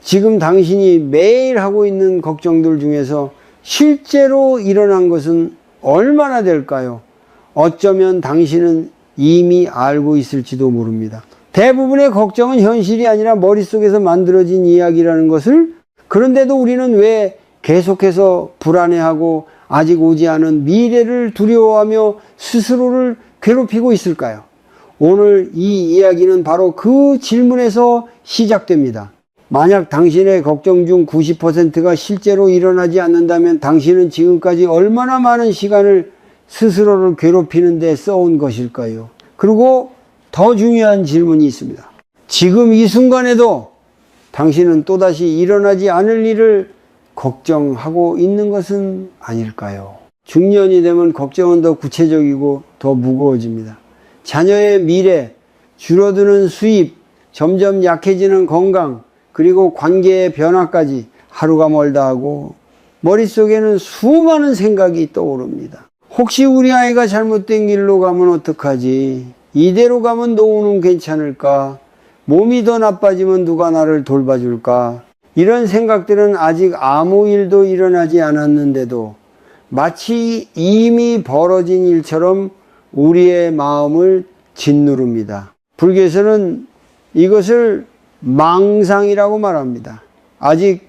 지금 당신이 매일 하고 있는 걱정들 중에서 실제로 일어난 것은 얼마나 될까요? 어쩌면 당신은 이미 알고 있을지도 모릅니다. 대부분의 걱정은 현실이 아니라 머릿속에서 만들어진 이야기라는 것을, 그런데도 우리는 왜 계속해서 불안해하고 아직 오지 않은 미래를 두려워하며 스스로를 괴롭히고 있을까요? 오늘 이 이야기는 바로 그 질문에서 시작됩니다. 만약 당신의 걱정 중 90%가 실제로 일어나지 않는다면 당신은 지금까지 얼마나 많은 시간을 스스로를 괴롭히는 데 써온 것일까요? 그리고 더 중요한 질문이 있습니다. 지금 이 순간에도 당신은 또다시 일어나지 않을 일을 걱정하고 있는 것은 아닐까요? 중년이 되면 걱정은 더 구체적이고 더 무거워집니다. 자녀의 미래, 줄어드는 수입, 점점 약해지는 건강, 그리고 관계의 변화까지 하루가 멀다 하고 머릿속에는 수많은 생각이 떠오릅니다. 혹시 우리 아이가 잘못된 길로 가면 어떡하지? 이대로 가면 노후는 괜찮을까? 몸이 더 나빠지면 누가 나를 돌봐줄까? 이런 생각들은 아직 아무 일도 일어나지 않았는데도 마치 이미 벌어진 일처럼 우리의 마음을 짓누릅니다. 불교에서는 이것을 망상이라고 말합니다. 아직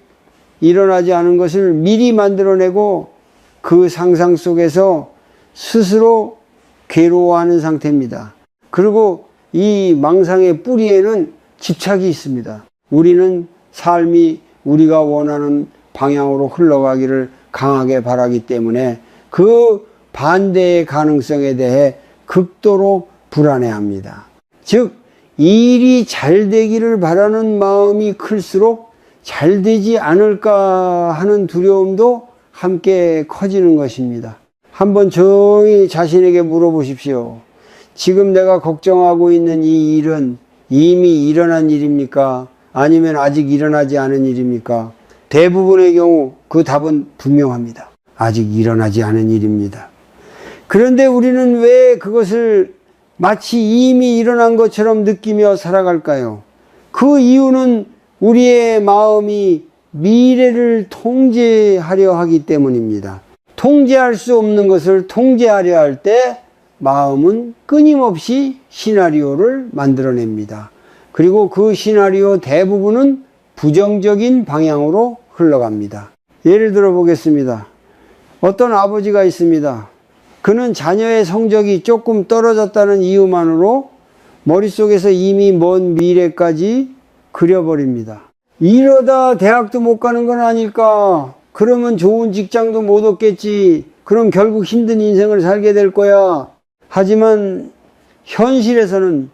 일어나지 않은 것을 미리 만들어내고 그 상상 속에서 스스로 괴로워하는 상태입니다. 그리고 이 망상의 뿌리에는 집착이 있습니다. 우리는 삶이 우리가 원하는 방향으로 흘러가기를 강하게 바라기 때문에 그 반대의 가능성에 대해 극도로 불안해합니다. 즉, 일이 잘 되기를 바라는 마음이 클수록 잘 되지 않을까 하는 두려움도 함께 커지는 것입니다. 한번 조용히 자신에게 물어보십시오. 지금 내가 걱정하고 있는 이 일은 이미 일어난 일입니까? 아니면 아직 일어나지 않은 일입니까? 대부분의 경우 그 답은 분명합니다. 아직 일어나지 않은 일입니다. 그런데 우리는 왜 그것을 마치 이미 일어난 것처럼 느끼며 살아갈까요? 그 이유는 우리의 마음이 미래를 통제하려 하기 때문입니다. 통제할 수 없는 것을 통제하려 할 때 마음은 끊임없이 시나리오를 만들어냅니다. 그리고 그 시나리오 대부분은 부정적인 방향으로 흘러갑니다. 예를 들어 보겠습니다. 어떤 아버지가 있습니다. 그는 자녀의 성적이 조금 떨어졌다는 이유만으로 머릿속에서 이미 먼 미래까지 그려버립니다. 이러다 대학도 못 가는 건 아닐까? 그러면 좋은 직장도 못 얻겠지. 그럼 결국 힘든 인생을 살게 될 거야. 하지만 현실에서는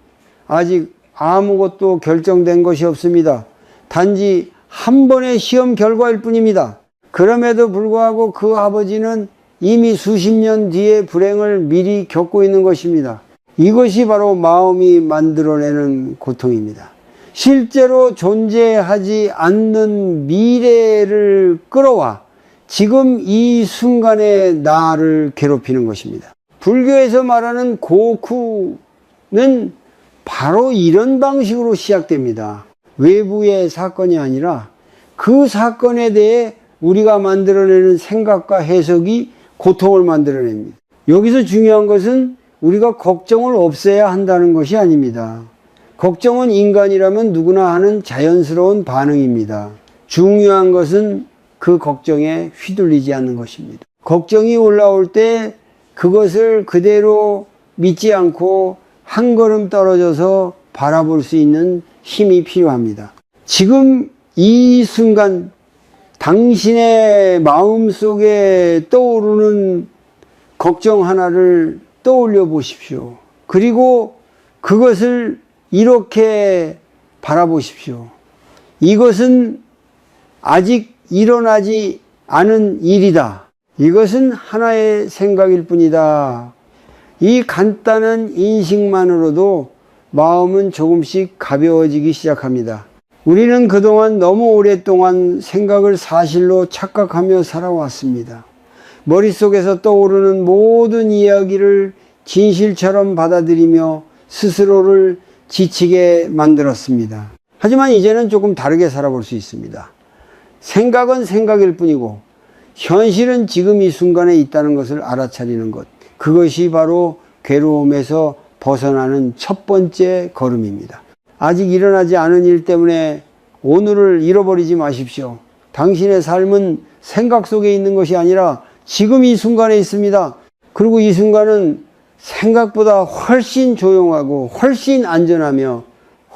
아직 아무것도 결정된 것이 없습니다. 단지 한 번의 시험 결과일 뿐입니다. 그럼에도 불구하고 그 아버지는 이미 수십 년 뒤의 불행을 미리 겪고 있는 것입니다. 이것이 바로 마음이 만들어내는 고통입니다. 실제로 존재하지 않는 미래를 끌어와 지금 이 순간의 나를 괴롭히는 것입니다. 불교에서 말하는 고쿠는 바로 이런 방식으로 시작됩니다. 외부의 사건이 아니라 그 사건에 대해 우리가 만들어내는 생각과 해석이 고통을 만들어냅니다. 여기서 중요한 것은 우리가 걱정을 없애야 한다는 것이 아닙니다. 걱정은 인간이라면 누구나 하는 자연스러운 반응입니다. 중요한 것은 그 걱정에 휘둘리지 않는 것입니다. 걱정이 올라올 때 그것을 그대로 믿지 않고 한 걸음 떨어져서 바라볼 수 있는 힘이 필요합니다. 지금 이 순간 당신의 마음속에 떠오르는 걱정 하나를 떠올려 보십시오. 그리고 그것을 이렇게 바라보십시오. 이것은 아직 일어나지 않은 일이다. 이것은 하나의 생각일 뿐이다. 이 간단한 인식만으로도 마음은 조금씩 가벼워지기 시작합니다. 우리는 그동안 너무 오랫동안 생각을 사실로 착각하며 살아왔습니다. 머릿속에서 떠오르는 모든 이야기를 진실처럼 받아들이며 스스로를 지치게 만들었습니다. 하지만 이제는 조금 다르게 살아볼 수 있습니다. 생각은 생각일 뿐이고 현실은 지금 이 순간에 있다는 것을 알아차리는 것, 그것이 바로 괴로움에서 벗어나는 첫 번째 걸음입니다. 아직 일어나지 않은 일 때문에 오늘을 잃어버리지 마십시오. 당신의 삶은 생각 속에 있는 것이 아니라 지금 이 순간에 있습니다. 그리고 이 순간은 생각보다 훨씬 조용하고 훨씬 안전하며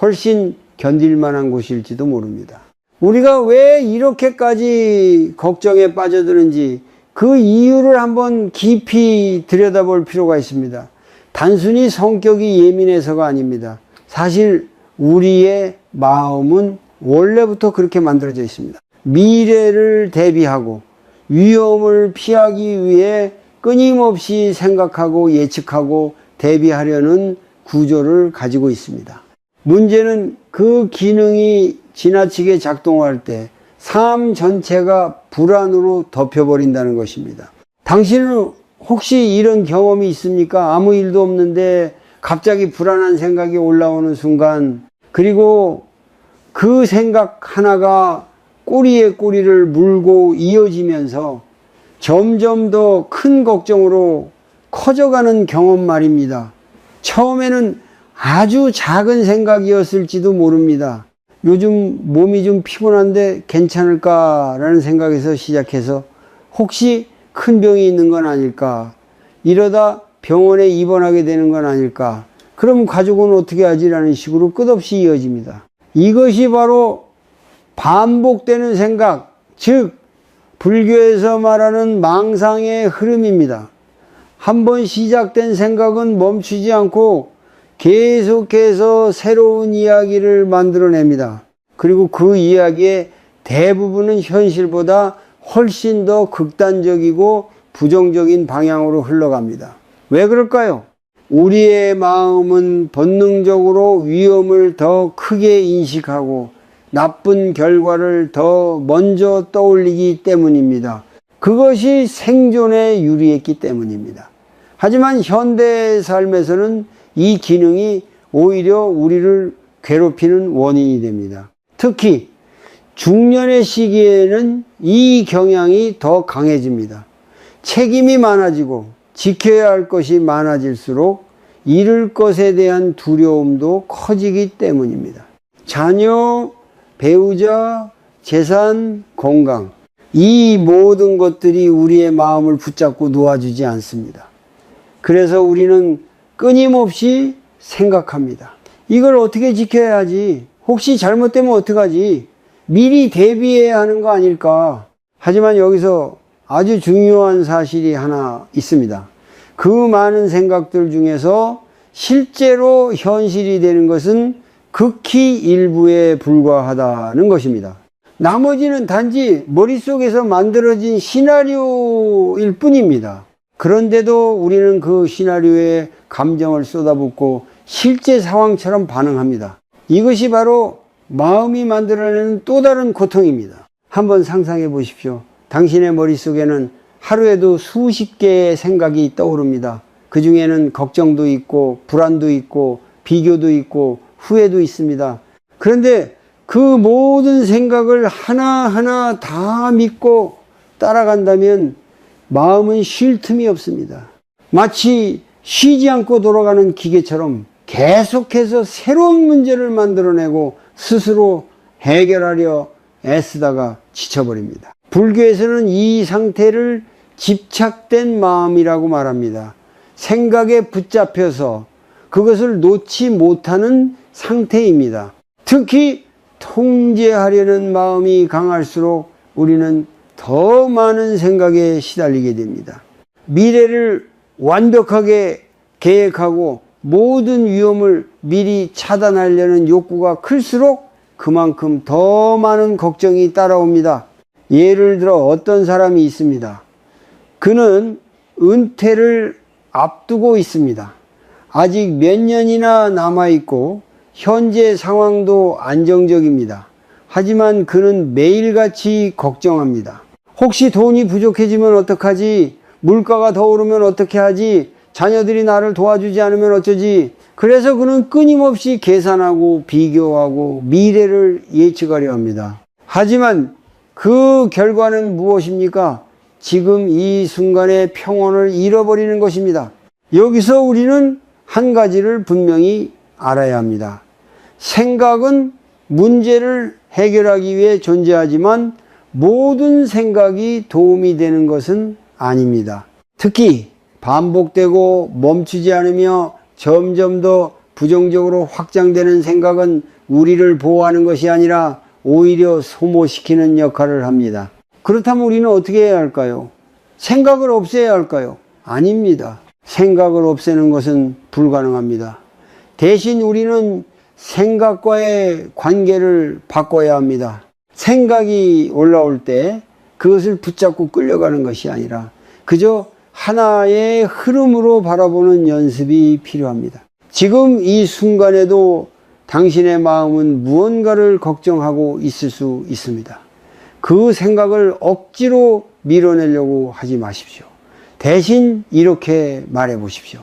훨씬 견딜 만한 곳일지도 모릅니다. 우리가 왜 이렇게까지 걱정에 빠져드는지 그 이유를 한번 깊이 들여다볼 필요가 있습니다. 단순히 성격이 예민해서가 아닙니다. 사실 우리의 마음은 원래부터 그렇게 만들어져 있습니다. 미래를 대비하고 위험을 피하기 위해 끊임없이 생각하고 예측하고 대비하려는 구조를 가지고 있습니다. 문제는 그 기능이 지나치게 작동할 때 삶 전체가 불안으로 덮여버린다는 것입니다. 당신은 혹시 이런 경험이 있습니까? 아무 일도 없는데 갑자기 불안한 생각이 올라오는 순간, 그리고 그 생각 하나가 꼬리에 꼬리를 물고 이어지면서 점점 더 큰 걱정으로 커져가는 경험 말입니다. 처음에는 아주 작은 생각이었을지도 모릅니다. 요즘 몸이 좀 피곤한데 괜찮을까라는 생각에서 시작해서 혹시 큰 병이 있는 건 아닐까? 이러다 병원에 입원하게 되는 건 아닐까? 그럼 가족은 어떻게 하지라는 식으로 끝없이 이어집니다. 이것이 바로 반복되는 생각, 즉 불교에서 말하는 망상의 흐름입니다. 한번 시작된 생각은 멈추지 않고 계속해서 새로운 이야기를 만들어냅니다. 그리고 그 이야기의 대부분은 현실보다 훨씬 더 극단적이고 부정적인 방향으로 흘러갑니다. 왜 그럴까요? 우리의 마음은 본능적으로 위험을 더 크게 인식하고 나쁜 결과를 더 먼저 떠올리기 때문입니다. 그것이 생존에 유리했기 때문입니다. 하지만 현대 삶에서는 이 기능이 오히려 우리를 괴롭히는 원인이 됩니다. 특히 중년의 시기에는 이 경향이 더 강해집니다. 책임이 많아지고 지켜야 할 것이 많아질수록 잃을 것에 대한 두려움도 커지기 때문입니다. 자녀, 배우자, 재산, 건강, 이 모든 것들이 우리의 마음을 붙잡고 놓아주지 않습니다. 그래서 우리는 끊임없이 생각합니다. 이걸 어떻게 지켜야 하지? 혹시 잘못되면 어떡하지? 미리 대비해야 하는 거 아닐까? 하지만 여기서 아주 중요한 사실이 하나 있습니다. 그 많은 생각들 중에서 실제로 현실이 되는 것은 극히 일부에 불과하다는 것입니다. 나머지는 단지 머릿속에서 만들어진 시나리오일 뿐입니다. 그런데도 우리는 그 시나리오에 감정을 쏟아붓고 실제 상황처럼 반응합니다. 이것이 바로 마음이 만들어내는 또 다른 고통입니다. 한번 상상해 보십시오. 당신의 머릿속에는 하루에도 수십 개의 생각이 떠오릅니다. 그 중에는 걱정도 있고 불안도 있고 비교도 있고 후회도 있습니다. 그런데 그 모든 생각을 하나하나 다 믿고 따라간다면 마음은 쉴 틈이 없습니다. 마치 쉬지 않고 돌아가는 기계처럼 계속해서 새로운 문제를 만들어내고 스스로 해결하려 애쓰다가 지쳐버립니다. 불교에서는 이 상태를 집착된 마음이라고 말합니다. 생각에 붙잡혀서 그것을 놓지 못하는 상태입니다. 특히 통제하려는 마음이 강할수록 우리는 더 많은 생각에 시달리게 됩니다. 미래를 완벽하게 계획하고 모든 위험을 미리 차단하려는 욕구가 클수록 그만큼 더 많은 걱정이 따라옵니다. 예를 들어 어떤 사람이 있습니다. 그는 은퇴를 앞두고 있습니다. 아직 몇 년이나 남아있고 현재 상황도 안정적입니다. 하지만 그는 매일같이 걱정합니다. 혹시 돈이 부족해지면 어떡하지? 물가가 더 오르면 어떻게 하지? 자녀들이 나를 도와주지 않으면 어쩌지? 그래서 그는 끊임없이 계산하고 비교하고 미래를 예측하려 합니다. 하지만 그 결과는 무엇입니까? 지금 이 순간의 평온을 잃어버리는 것입니다. 여기서 우리는 한 가지를 분명히 알아야 합니다. 생각은 문제를 해결하기 위해 존재하지만 모든 생각이 도움이 되는 것은 아닙니다. 특히 반복되고 멈추지 않으며 점점 더 부정적으로 확장되는 생각은 우리를 보호하는 것이 아니라 오히려 소모시키는 역할을 합니다. 그렇다면 우리는 어떻게 해야 할까요? 생각을 없애야 할까요? 아닙니다. 생각을 없애는 것은 불가능합니다. 대신 우리는 생각과의 관계를 바꿔야 합니다. 생각이 올라올 때 그것을 붙잡고 끌려가는 것이 아니라 그저 하나의 흐름으로 바라보는 연습이 필요합니다. 지금 이 순간에도 당신의 마음은 무언가를 걱정하고 있을 수 있습니다. 그 생각을 억지로 밀어내려고 하지 마십시오. 대신 이렇게 말해 보십시오.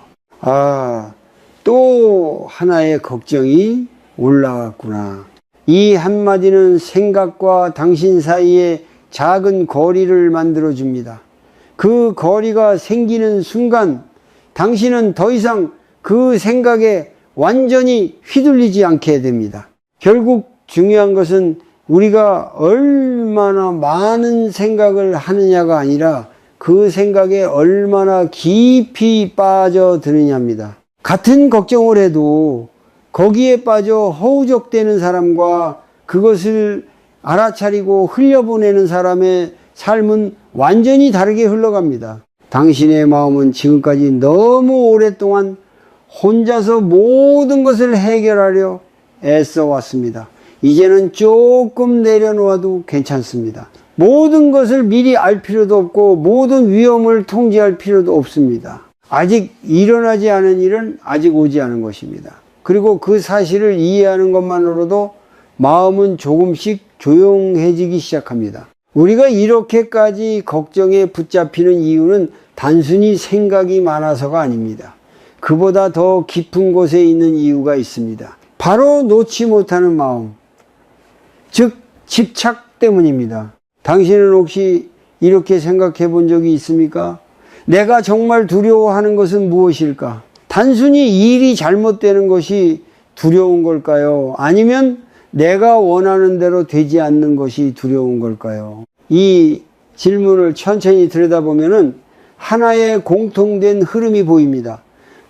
또 하나의 걱정이 올라왔구나. 이 한마디는 생각과 당신 사이에 작은 거리를 만들어 줍니다. 그 거리가 생기는 순간 당신은 더 이상 그 생각에 완전히 휘둘리지 않게 됩니다. 결국 중요한 것은 우리가 얼마나 많은 생각을 하느냐가 아니라 그 생각에 얼마나 깊이 빠져드느냐입니다. 같은 걱정을 해도 거기에 빠져 허우적대는 사람과 그것을 알아차리고 흘려보내는 사람의 삶은 완전히 다르게 흘러갑니다. 당신의 마음은 지금까지 너무 오랫동안 혼자서 모든 것을 해결하려 애써 왔습니다. 이제는 조금 내려놓아도 괜찮습니다. 모든 것을 미리 알 필요도 없고 모든 위험을 통제할 필요도 없습니다. 아직 일어나지 않은 일은 아직 오지 않은 것입니다. 그리고 그 사실을 이해하는 것만으로도 마음은 조금씩 조용해지기 시작합니다. 우리가 이렇게까지 걱정에 붙잡히는 이유는 단순히 생각이 많아서가 아닙니다. 그보다 더 깊은 곳에 있는 이유가 있습니다. 바로 놓지 못하는 마음, 즉 집착 때문입니다. 당신은 혹시 이렇게 생각해 본 적이 있습니까? 내가 정말 두려워하는 것은 무엇일까? 단순히 일이 잘못되는 것이 두려운 걸까요? 아니면 내가 원하는 대로 되지 않는 것이 두려운 걸까요? 이 질문을 천천히 들여다보면 하나의 공통된 흐름이 보입니다.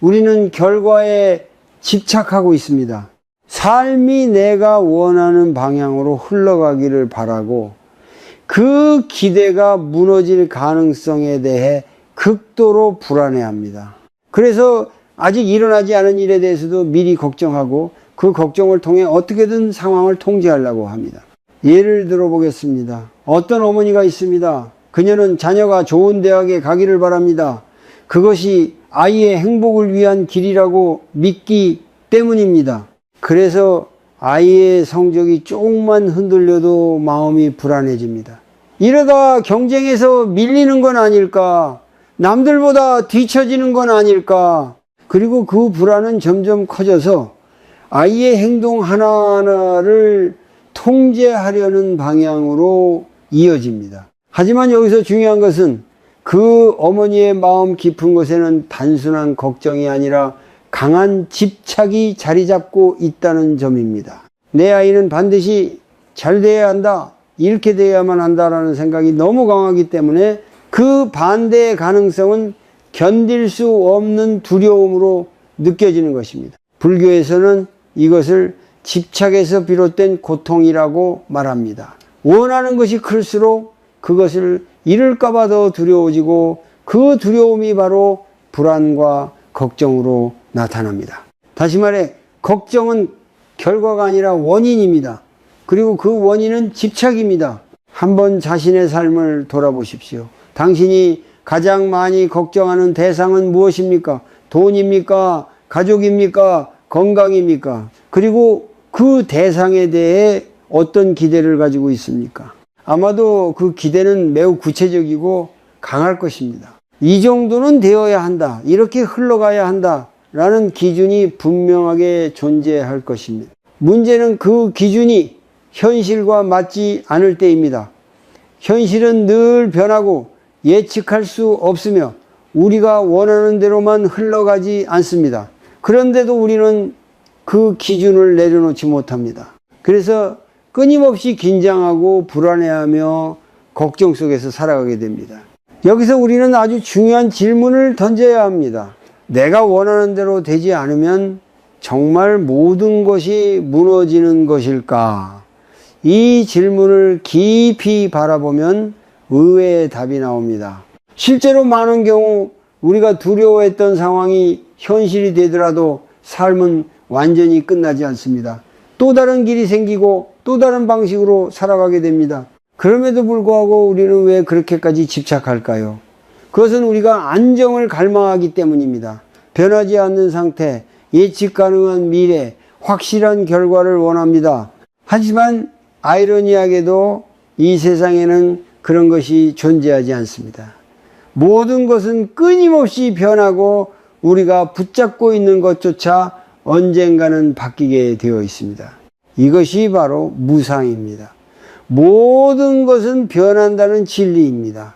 우리는 결과에 집착하고 있습니다. 삶이 내가 원하는 방향으로 흘러가기를 바라고 그 기대가 무너질 가능성에 대해 극도로 불안해합니다. 그래서 아직 일어나지 않은 일에 대해서도 미리 걱정하고 그 걱정을 통해 어떻게든 상황을 통제하려고 합니다. 예를 들어 보겠습니다. 어떤 어머니가 있습니다. 그녀는 자녀가 좋은 대학에 가기를 바랍니다. 그것이 아이의 행복을 위한 길이라고 믿기 때문입니다. 그래서 아이의 성적이 조금만 흔들려도 마음이 불안해집니다. 이러다 경쟁에서 밀리는 건 아닐까? 남들보다 뒤처지는 건 아닐까? 그리고 그 불안은 점점 커져서 아이의 행동 하나하나를 통제하려는 방향으로 이어집니다. 하지만 여기서 중요한 것은 그 어머니의 마음 깊은 곳에는 단순한 걱정이 아니라 강한 집착이 자리 잡고 있다는 점입니다. 내 아이는 반드시 잘 돼야 한다, 이렇게 돼야만 한다라는 생각이 너무 강하기 때문에 그 반대의 가능성은 견딜 수 없는 두려움으로 느껴지는 것입니다. 불교에서는 이것을 집착에서 비롯된 고통이라고 말합니다. 원하는 것이 클수록 그것을 잃을까봐 더 두려워지고 그 두려움이 바로 불안과 걱정으로 나타납니다. 다시 말해 걱정은 결과가 아니라 원인입니다. 그리고 그 원인은 집착입니다. 한번 자신의 삶을 돌아보십시오. 당신이 가장 많이 걱정하는 대상은 무엇입니까? 돈입니까? 가족입니까? 건강입니까? 그리고 그 대상에 대해 어떤 기대를 가지고 있습니까? 아마도 그 기대는 매우 구체적이고 강할 것입니다. 이 정도는 되어야 한다, 이렇게 흘러가야 한다 라는 기준이 분명하게 존재할 것입니다. 문제는 그 기준이 현실과 맞지 않을 때입니다. 현실은 늘 변하고 예측할 수 없으며 우리가 원하는 대로만 흘러가지 않습니다. 그런데도 우리는 그 기준을 내려놓지 못합니다. 그래서 끊임없이 긴장하고 불안해하며 걱정 속에서 살아가게 됩니다. 여기서 우리는 아주 중요한 질문을 던져야 합니다. 내가 원하는 대로 되지 않으면 정말 모든 것이 무너지는 것일까? 이 질문을 깊이 바라보면 의외의 답이 나옵니다. 실제로 많은 경우 우리가 두려워했던 상황이 현실이 되더라도 삶은 완전히 끝나지 않습니다. 또 다른 길이 생기고 또 다른 방식으로 살아가게 됩니다. 그럼에도 불구하고 우리는 왜 그렇게까지 집착할까요? 그것은 우리가 안정을 갈망하기 때문입니다. 변하지 않는 상태, 예측 가능한 미래, 확실한 결과를 원합니다. 하지만 아이러니하게도 이 세상에는 그런 것이 존재하지 않습니다. 모든 것은 끊임없이 변하고 우리가 붙잡고 있는 것조차 언젠가는 바뀌게 되어 있습니다. 이것이 바로 무상입니다. 모든 것은 변한다는 진리입니다.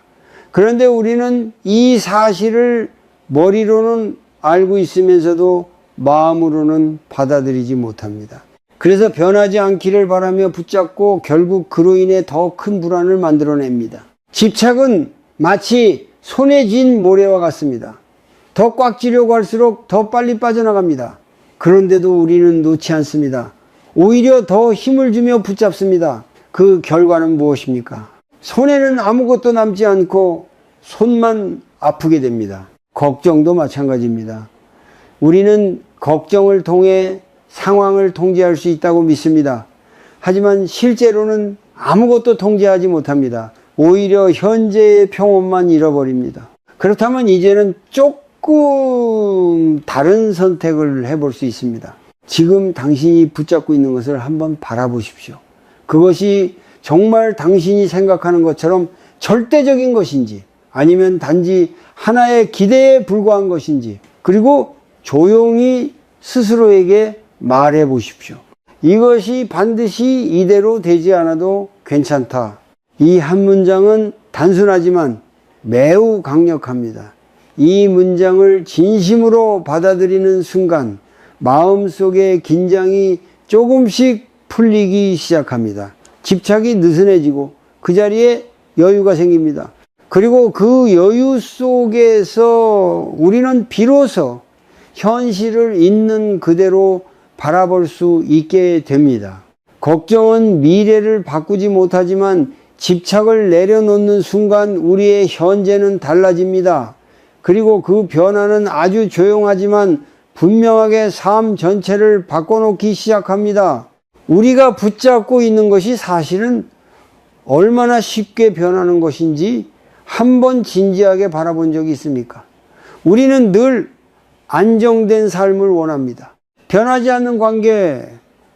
그런데 우리는 이 사실을 머리로는 알고 있으면서도 마음으로는 받아들이지 못합니다. 그래서 변하지 않기를 바라며 붙잡고 결국 그로 인해 더 큰 불안을 만들어냅니다. 집착은 마치 손에 쥔 모래와 같습니다. 더 꽉 쥐려고 할수록 더 빨리 빠져나갑니다. 그런데도 우리는 놓지 않습니다. 오히려 더 힘을 주며 붙잡습니다. 그 결과는 무엇입니까? 손에는 아무것도 남지 않고 손만 아프게 됩니다. 걱정도 마찬가지입니다. 우리는 걱정을 통해 상황을 통제할 수 있다고 믿습니다. 하지만 실제로는 아무것도 통제하지 못합니다. 오히려 현재의 평온만 잃어버립니다. 그렇다면 이제는 조금 다른 선택을 해볼 수 있습니다. 지금 당신이 붙잡고 있는 것을 한번 바라보십시오. 그것이 정말 당신이 생각하는 것처럼 절대적인 것인지 아니면 단지 하나의 기대에 불과한 것인지, 그리고 조용히 스스로에게 말해 보십시오. 이것이 반드시 이대로 되지 않아도 괜찮다. 이 한 문장은 단순하지만 매우 강력합니다. 이 문장을 진심으로 받아들이는 순간 마음속의 긴장이 조금씩 풀리기 시작합니다. 집착이 느슨해지고 그 자리에 여유가 생깁니다. 그리고 그 여유 속에서 우리는 비로소 현실을 있는 그대로 바라볼 수 있게 됩니다. 걱정은 미래를 바꾸지 못하지만 집착을 내려놓는 순간 우리의 현재는 달라집니다. 그리고 그 변화는 아주 조용하지만 분명하게 삶 전체를 바꿔놓기 시작합니다. 우리가 붙잡고 있는 것이 사실은 얼마나 쉽게 변하는 것인지 한번 진지하게 바라본 적이 있습니까? 우리는 늘 안정된 삶을 원합니다. 변하지 않는 관계,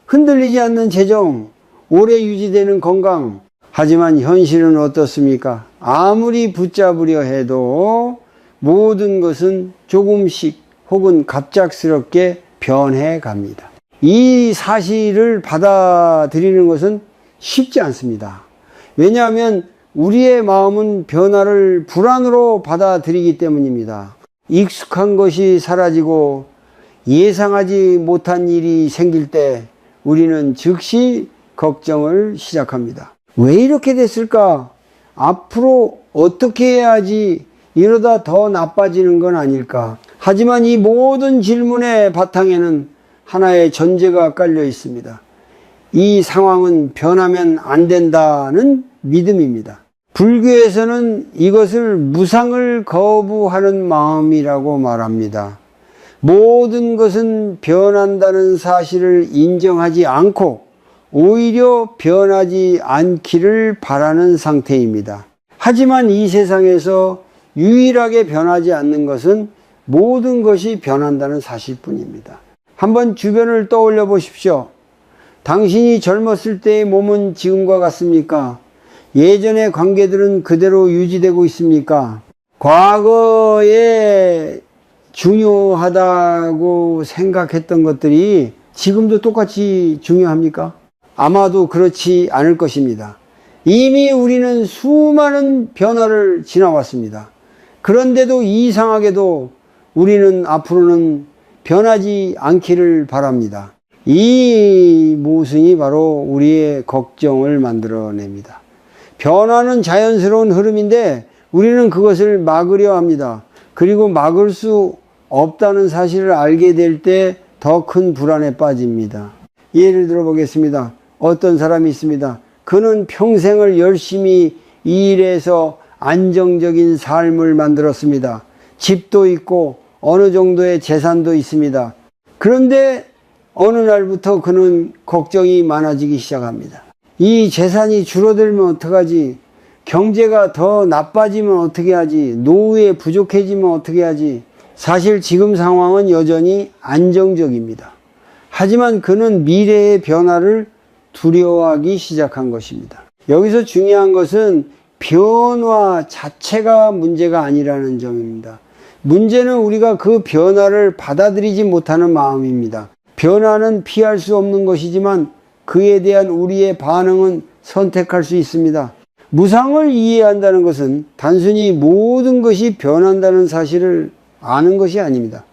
흔들리지 않는 재정, 오래 유지되는 건강. 하지만 현실은 어떻습니까? 아무리 붙잡으려 해도 모든 것은 조금씩 혹은 갑작스럽게 변해 갑니다. 이 사실을 받아들이는 것은 쉽지 않습니다. 왜냐하면 우리의 마음은 변화를 불안으로 받아들이기 때문입니다. 익숙한 것이 사라지고 예상하지 못한 일이 생길 때 우리는 즉시 걱정을 시작합니다. 왜 이렇게 됐을까? 앞으로 어떻게 해야지? 이러다 더 나빠지는 건 아닐까? 하지만 이 모든 질문의 바탕에는 하나의 전제가 깔려 있습니다. 이 상황은 변하면 안 된다는 믿음입니다. 불교에서는 이것을 무상을 거부하는 마음이라고 말합니다. 모든 것은 변한다는 사실을 인정하지 않고 오히려 변하지 않기를 바라는 상태입니다. 하지만 이 세상에서 유일하게 변하지 않는 것은 모든 것이 변한다는 사실뿐입니다. 한번 주변을 떠올려 보십시오. 당신이 젊었을 때의 몸은 지금과 같습니까? 예전의 관계들은 그대로 유지되고 있습니까? 과거의 중요하다고 생각했던 것들이 지금도 똑같이 중요합니까? 아마도 그렇지 않을 것입니다. 이미 우리는 수많은 변화를 지나왔습니다. 그런데도 이상하게도 우리는 앞으로는 변하지 않기를 바랍니다. 이 모순이 바로 우리의 걱정을 만들어냅니다. 변화는 자연스러운 흐름인데 우리는 그것을 막으려 합니다. 그리고 막을 수 없다는 사실을 알게 될 때 더 큰 불안에 빠집니다. 예를 들어 보겠습니다. 어떤 사람이 있습니다. 그는 평생을 열심히 일해서 안정적인 삶을 만들었습니다. 집도 있고 어느 정도의 재산도 있습니다. 그런데 어느 날부터 그는 걱정이 많아지기 시작합니다. 이 재산이 줄어들면 어떡하지? 경제가 더 나빠지면 어떻게 하지? 노후에 부족해지면 어떻게 하지? 사실 지금 상황은 여전히 안정적입니다. 하지만 그는 미래의 변화를 두려워하기 시작한 것입니다. 여기서 중요한 것은 변화 자체가 문제가 아니라는 점입니다. 문제는 우리가 그 변화를 받아들이지 못하는 마음입니다. 변화는 피할 수 없는 것이지만 그에 대한 우리의 반응은 선택할 수 있습니다. 무상을 이해한다는 것은 단순히 모든 것이 변한다는 사실을 아는 것이 아닙니다.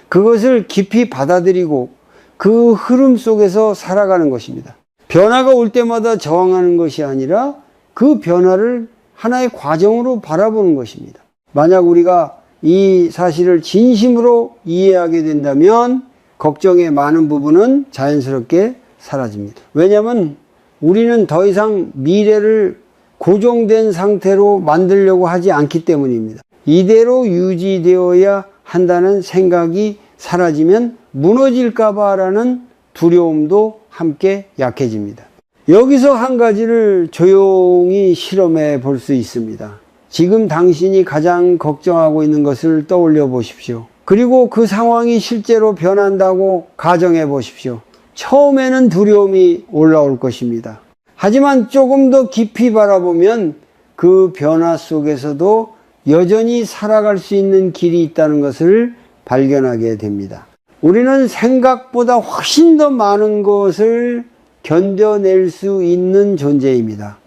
그것을 깊이 받아들이고 그 흐름 속에서 살아가는 것입니다. 변화가 올 때마다 저항하는 것이 아니라 그 변화를 하나의 과정으로 바라보는 것입니다. 만약 우리가 이 사실을 진심으로 이해하게 된다면 걱정의 많은 부분은 자연스럽게 사라집니다. 왜냐하면 우리는 더 이상 미래를 고정된 상태로 만들려고 하지 않기 때문입니다. 이대로 유지되어야 한다는 생각이 사라지면 무너질까봐라는 두려움도 함께 약해집니다. 여기서 한 가지를 조용히 실험해 볼 수 있습니다. 지금 당신이 가장 걱정하고 있는 것을 떠올려 보십시오. 그리고 그 상황이 실제로 변한다고 가정해 보십시오. 처음에는 두려움이 올라올 것입니다. 하지만 조금 더 깊이 바라보면 그 변화 속에서도 여전히 살아갈 수 있는 길이 있다는 것을 발견하게 됩니다. 우리는 생각보다 훨씬 더 많은 것을 견뎌낼 수 있는 존재입니다.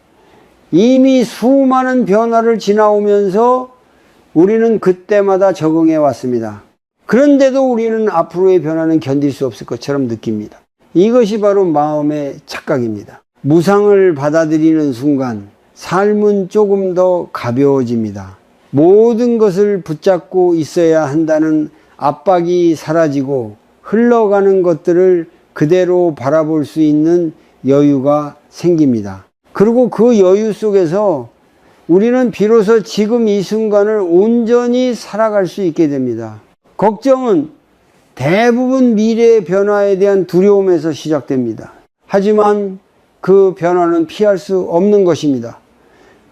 이미 수많은 변화를 지나오면서 우리는 그때마다 적응해 왔습니다. 그런데도 우리는 앞으로의 변화는 견딜 수 없을 것처럼 느낍니다. 이것이 바로 마음의 착각입니다. 무상을 받아들이는 순간 삶은 조금 더 가벼워집니다. 모든 것을 붙잡고 있어야 한다는 압박이 사라지고 흘러가는 것들을 그대로 바라볼 수 있는 여유가 생깁니다. 그리고 그 여유 속에서 우리는 비로소 지금 이 순간을 온전히 살아갈 수 있게 됩니다. 걱정은 대부분 미래의 변화에 대한 두려움에서 시작됩니다. 하지만 그 변화는 피할 수 없는 것입니다.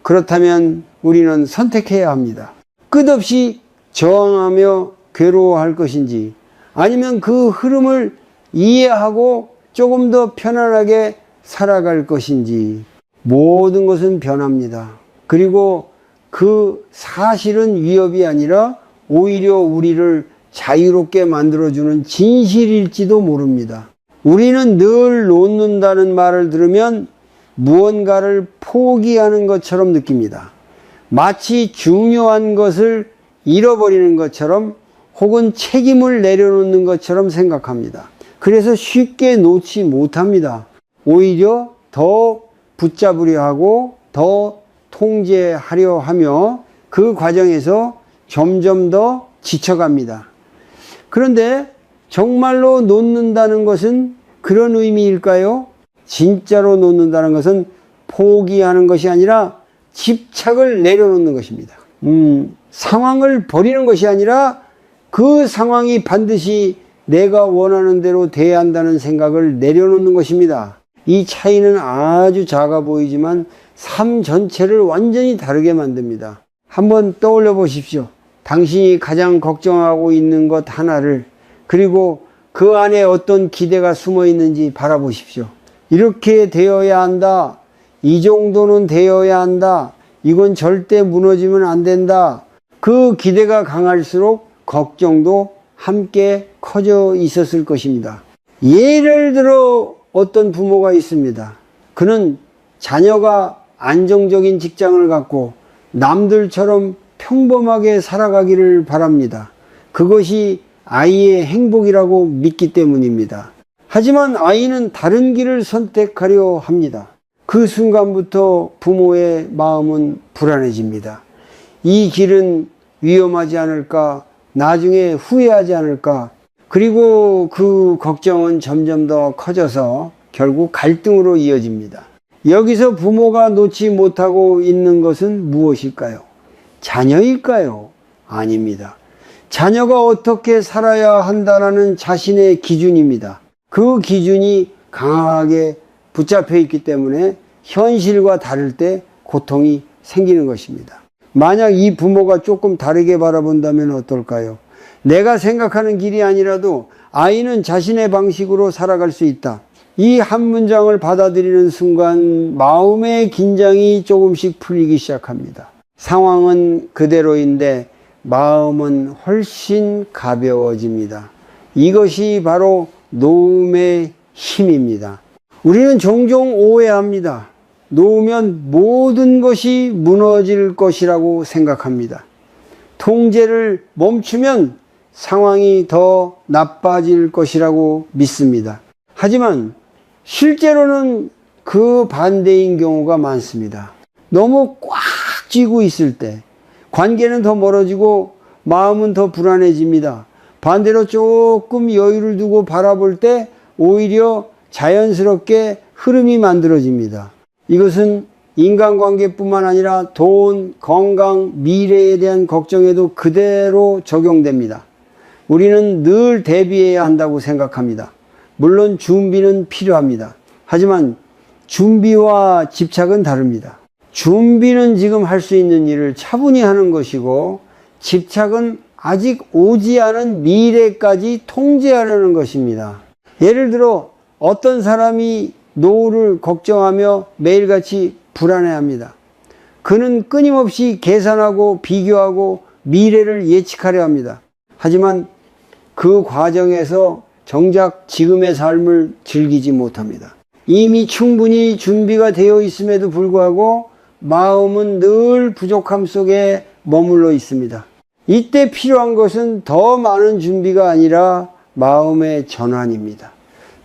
그렇다면 우리는 선택해야 합니다. 끝없이 저항하며 괴로워할 것인지 아니면 그 흐름을 이해하고 조금 더 편안하게 살아갈 것인지 모든 것은 변합니다. 그리고 그 사실은 위협이 아니라 오히려 우리를 자유롭게 만들어주는 진실일지도 모릅니다. 우리는 늘 놓는다는 말을 들으면 무언가를 포기하는 것처럼 느낍니다. 마치 중요한 것을 잃어버리는 것처럼 혹은 책임을 내려놓는 것처럼 생각합니다. 그래서 쉽게 놓지 못합니다. 오히려 더 붙잡으려 하고 더 통제하려 하며 그 과정에서 점점 더 지쳐갑니다. 그런데 정말로 놓는다는 것은 그런 의미일까요? 진짜로 놓는다는 것은 포기하는 것이 아니라 집착을 내려놓는 것입니다. 상황을 버리는 것이 아니라 그 상황이 반드시 내가 원하는 대로 돼야 한다는 생각을 내려놓는 것입니다. 이 차이는 아주 작아 보이지만 삶 전체를 완전히 다르게 만듭니다. 한번 떠올려 보십시오. 당신이 가장 걱정하고 있는 것 하나를, 그리고 그 안에 어떤 기대가 숨어 있는지 바라보십시오. 이렇게 되어야 한다. 이 정도는 되어야 한다. 이건 절대 무너지면 안 된다. 그 기대가 강할수록 걱정도 함께 커져 있었을 것입니다. 예를 들어 어떤 부모가 있습니다. 그는 자녀가 안정적인 직장을 갖고 남들처럼 평범하게 살아가기를 바랍니다. 그것이 아이의 행복이라고 믿기 때문입니다. 하지만 아이는 다른 길을 선택하려 합니다. 그 순간부터 부모의 마음은 불안해집니다. 이 길은 위험하지 않을까? 나중에 후회하지 않을까? 그리고 그 걱정은 점점 더 커져서 결국 갈등으로 이어집니다. 여기서 부모가 놓지 못하고 있는 것은 무엇일까요? 자녀일까요? 아닙니다. 자녀가 어떻게 살아야 한다는 자신의 기준입니다. 그 기준이 강하게 붙잡혀 있기 때문에 현실과 다를 때 고통이 생기는 것입니다. 만약 이 부모가 조금 다르게 바라본다면 어떨까요? 내가 생각하는 길이 아니라도 아이는 자신의 방식으로 살아갈 수 있다. 이 한 문장을 받아들이는 순간 마음의 긴장이 조금씩 풀리기 시작합니다. 상황은 그대로인데 마음은 훨씬 가벼워집니다. 이것이 바로 놓음의 힘입니다. 우리는 종종 오해합니다. 놓으면 모든 것이 무너질 것이라고 생각합니다. 통제를 멈추면 상황이 더 나빠질 것이라고 믿습니다. 하지만 실제로는 그 반대인 경우가 많습니다. 너무 꽉 쥐고 있을 때 관계는 더 멀어지고 마음은 더 불안해집니다. 반대로 조금 여유를 두고 바라볼 때 오히려 자연스럽게 흐름이 만들어집니다. 이것은 인간관계뿐만 아니라 돈, 건강, 미래에 대한 걱정에도 그대로 적용됩니다. 우리는 늘 대비해야 한다고 생각합니다. 물론 준비는 필요합니다. 하지만 준비와 집착은 다릅니다. 준비는 지금 할 수 있는 일을 차분히 하는 것이고, 집착은 아직 오지 않은 미래까지 통제하려는 것입니다. 예를 들어 어떤 사람이 노후를 걱정하며 매일같이 불안해합니다. 그는 끊임없이 계산하고 비교하고 미래를 예측하려 합니다. 하지만 그 과정에서 정작 지금의 삶을 즐기지 못합니다. 이미 충분히 준비가 되어 있음에도 불구하고 마음은 늘 부족함 속에 머물러 있습니다. 이때 필요한 것은 더 많은 준비가 아니라 마음의 전환입니다.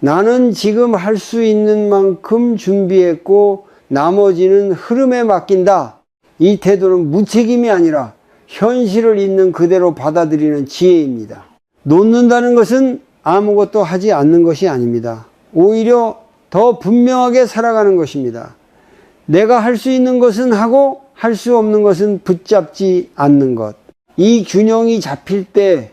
나는 지금 할 수 있는 만큼 준비했고 나머지는 흐름에 맡긴다. 이 태도는 무책임이 아니라 현실을 있는 그대로 받아들이는 지혜입니다. 놓는다는 것은 아무것도 하지 않는 것이 아닙니다. 오히려 더 분명하게 살아가는 것입니다. 내가 할 수 있는 것은 하고 할 수 없는 것은 붙잡지 않는 것. 이 균형이 잡힐 때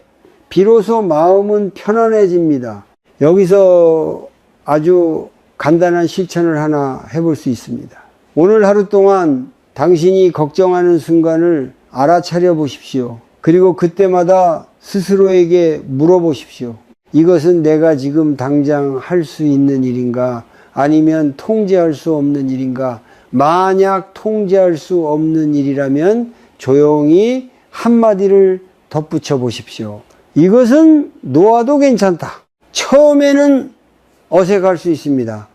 비로소 마음은 편안해집니다. 여기서 아주 간단한 실천을 하나 해볼 수 있습니다. 오늘 하루 동안 당신이 걱정하는 순간을 알아차려 보십시오. 그리고 그때마다 스스로에게 물어보십시오. 이것은 내가 지금 당장 할 수 있는 일인가? 아니면 통제할 수 없는 일인가? 만약 통제할 수 없는 일이라면 조용히 한마디를 덧붙여 보십시오. 이것은 놓아도 괜찮다. 처음에는 어색할 수 있습니다.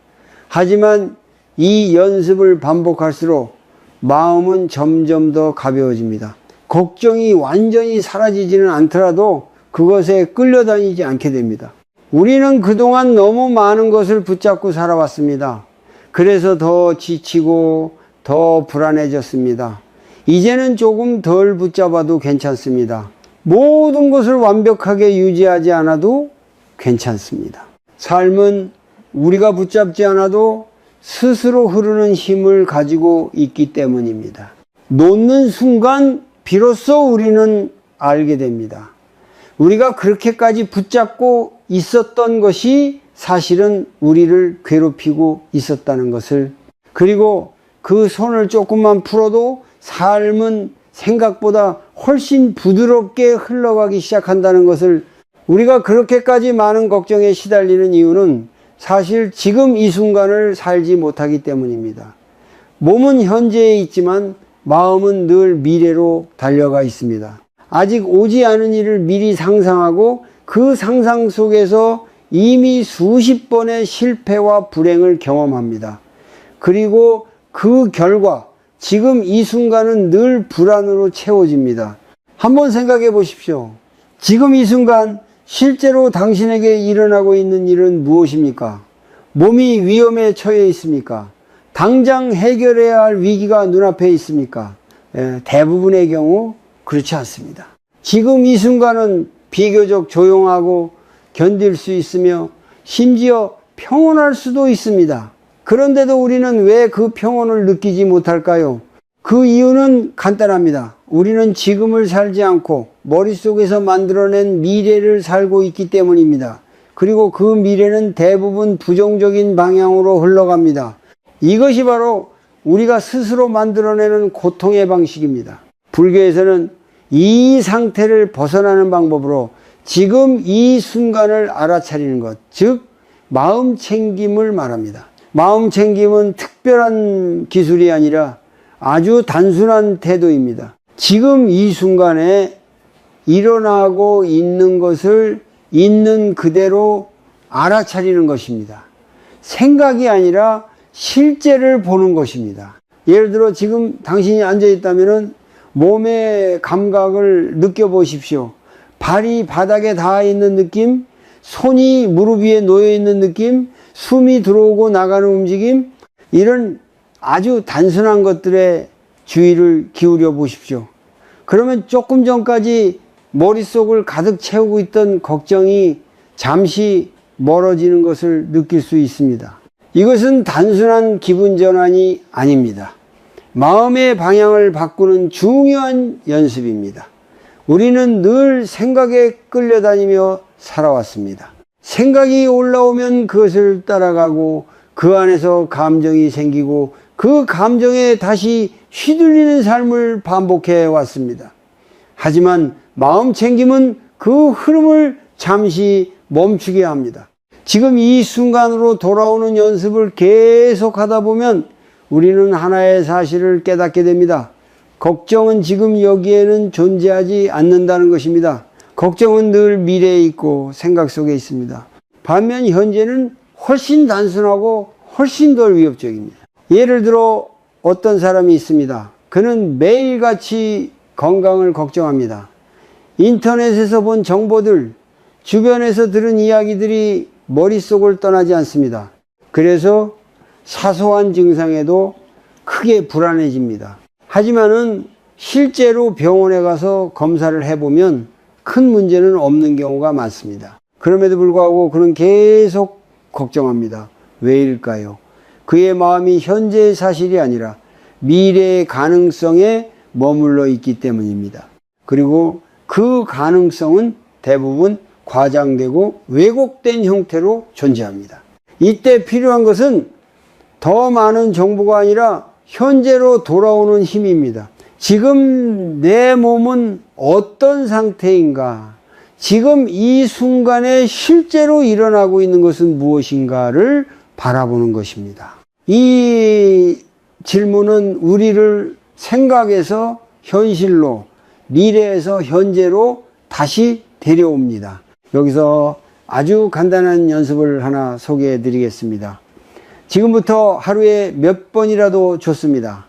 하지만 이 연습을 반복할수록 마음은 점점 더 가벼워집니다. 걱정이 완전히 사라지지는 않더라도 그것에 끌려다니지 않게 됩니다. 우리는 그동안 너무 많은 것을 붙잡고 살아왔습니다. 그래서 더 지치고 더 불안해졌습니다. 이제는 조금 덜 붙잡아도 괜찮습니다. 모든 것을 완벽하게 유지하지 않아도 괜찮습니다. 삶은 우리가 붙잡지 않아도 스스로 흐르는 힘을 가지고 있기 때문입니다. 놓는 순간 비로소 우리는 알게 됩니다. 우리가 그렇게까지 붙잡고 있었던 것이 사실은 우리를 괴롭히고 있었다는 것을, 그리고 그 손을 조금만 풀어도 삶은 생각보다 훨씬 부드럽게 흘러가기 시작한다는 것을, 우리가 그렇게까지 많은 걱정에 시달리는 이유는 사실 지금 이 순간을 살지 못하기 때문입니다. 몸은 현재에 있지만 마음은 늘 미래로 달려가 있습니다. 아직 오지 않은 일을 미리 상상하고 그 상상 속에서 이미 수십 번의 실패와 불행을 경험합니다. 그리고 그 결과 지금 이 순간은 늘 불안으로 채워집니다. 한번 생각해 보십시오. 지금 이 순간 실제로 당신에게 일어나고 있는 일은 무엇입니까? 몸이 위험에 처해 있습니까? 당장 해결해야 할 위기가 눈앞에 있습니까? 대부분의 경우 그렇지 않습니다. 지금 이 순간은 비교적 조용하고 견딜 수 있으며 심지어 평온할 수도 있습니다. 그런데도 우리는 왜 그 평온을 느끼지 못할까요? 그 이유는 간단합니다. 우리는 지금을 살지 않고 머릿속에서 만들어낸 미래를 살고 있기 때문입니다. 그리고 그 미래는 대부분 부정적인 방향으로 흘러갑니다. 이것이 바로 우리가 스스로 만들어내는 고통의 방식입니다. 불교에서는 이 상태를 벗어나는 방법으로 지금 이 순간을 알아차리는 것, 즉 마음 챙김을 말합니다. 마음 챙김은 특별한 기술이 아니라 아주 단순한 태도입니다. 지금 이 순간에 일어나고 있는 것을 있는 그대로 알아차리는 것입니다. 생각이 아니라 실제를 보는 것입니다. 예를 들어 지금 당신이 앉아 있다면 몸의 감각을 느껴보십시오. 발이 바닥에 닿아 있는 느낌, 손이 무릎 위에 놓여 있는 느낌, 숨이 들어오고 나가는 움직임, 이런 아주 단순한 것들에 주의를 기울여 보십시오. 그러면 조금 전까지 머릿속을 가득 채우고 있던 걱정이 잠시 멀어지는 것을 느낄 수 있습니다. 이것은 단순한 기분 전환이 아닙니다. 마음의 방향을 바꾸는 중요한 연습입니다. 우리는 늘 생각에 끌려다니며 살아왔습니다. 생각이 올라오면 그것을 따라가고 그 안에서 감정이 생기고 그 감정에 다시 휘둘리는 삶을 반복해 왔습니다. 하지만 마음 챙김은 그 흐름을 잠시 멈추게 합니다. 지금 이 순간으로 돌아오는 연습을 계속 하다 보면 우리는 하나의 사실을 깨닫게 됩니다. 걱정은 지금 여기에는 존재하지 않는다는 것입니다. 걱정은 늘 미래에 있고 생각 속에 있습니다. 반면 현재는 훨씬 단순하고 훨씬 덜 위협적입니다. 예를 들어 어떤 사람이 있습니다. 그는 매일같이 건강을 걱정합니다. 인터넷에서 본 정보들, 주변에서 들은 이야기들이 머릿속을 떠나지 않습니다. 그래서 사소한 증상에도 크게 불안해집니다. 하지만은 실제로 병원에 가서 검사를 해보면 큰 문제는 없는 경우가 많습니다. 그럼에도 불구하고 그는 계속 걱정합니다. 왜일까요? 그의 마음이 현재의 사실이 아니라 미래의 가능성에 머물러 있기 때문입니다. 그리고 그 가능성은 대부분 과장되고 왜곡된 형태로 존재합니다. 이때 필요한 것은 더 많은 정보가 아니라 현재로 돌아오는 힘입니다. 지금 내 몸은 어떤 상태인가? 지금 이 순간에 실제로 일어나고 있는 것은 무엇인가를 바라보는 것입니다. 이 질문은 우리를 생각에서 현실로, 미래에서 현재로 다시 데려옵니다. 여기서 아주 간단한 연습을 하나 소개해 드리겠습니다. 지금부터 하루에 몇 번이라도 좋습니다.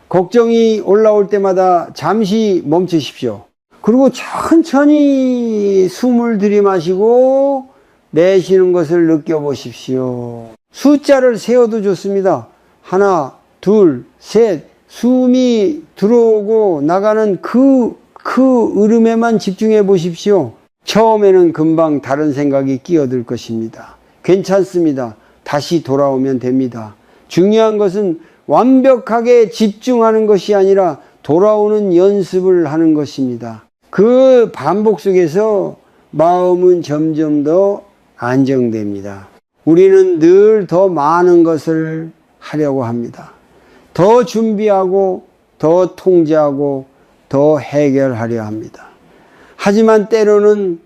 걱정이 올라올 때마다 잠시 멈추십시오. 그리고 천천히 숨을 들이마시고 내쉬는 것을 느껴보십시오. 숫자를 세어도 좋습니다. 하나, 둘, 셋. 숨이 들어오고 나가는 그 흐름에만 집중해 보십시오. 처음에는 금방 다른 생각이 끼어들 것입니다. 괜찮습니다. 다시 돌아오면 됩니다. 중요한 것은 완벽하게 집중하는 것이 아니라 돌아오는 연습을 하는 것입니다. 그 반복 속에서 마음은 점점 더 안정됩니다. 우리는 늘 더 많은 것을 하려고 합니다. 더 준비하고 더 통제하고 더 해결하려 합니다. 하지만 때로는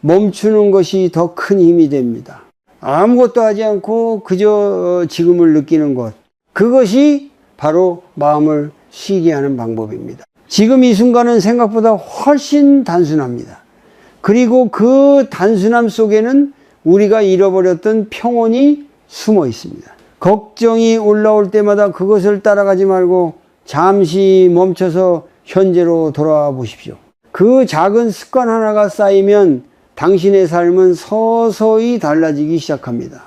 멈추는 것이 더 큰 힘이 됩니다. 아무것도 하지 않고 그저 지금을 느끼는 것, 그것이 바로 마음을 쉬게 하는 방법입니다. 지금 이 순간은 생각보다 훨씬 단순합니다. 그리고 그 단순함 속에는 우리가 잃어버렸던 평온이 숨어 있습니다. 걱정이 올라올 때마다 그것을 따라가지 말고 잠시 멈춰서 현재로 돌아와 보십시오. 그 작은 습관 하나가 쌓이면 당신의 삶은 서서히 달라지기 시작합니다.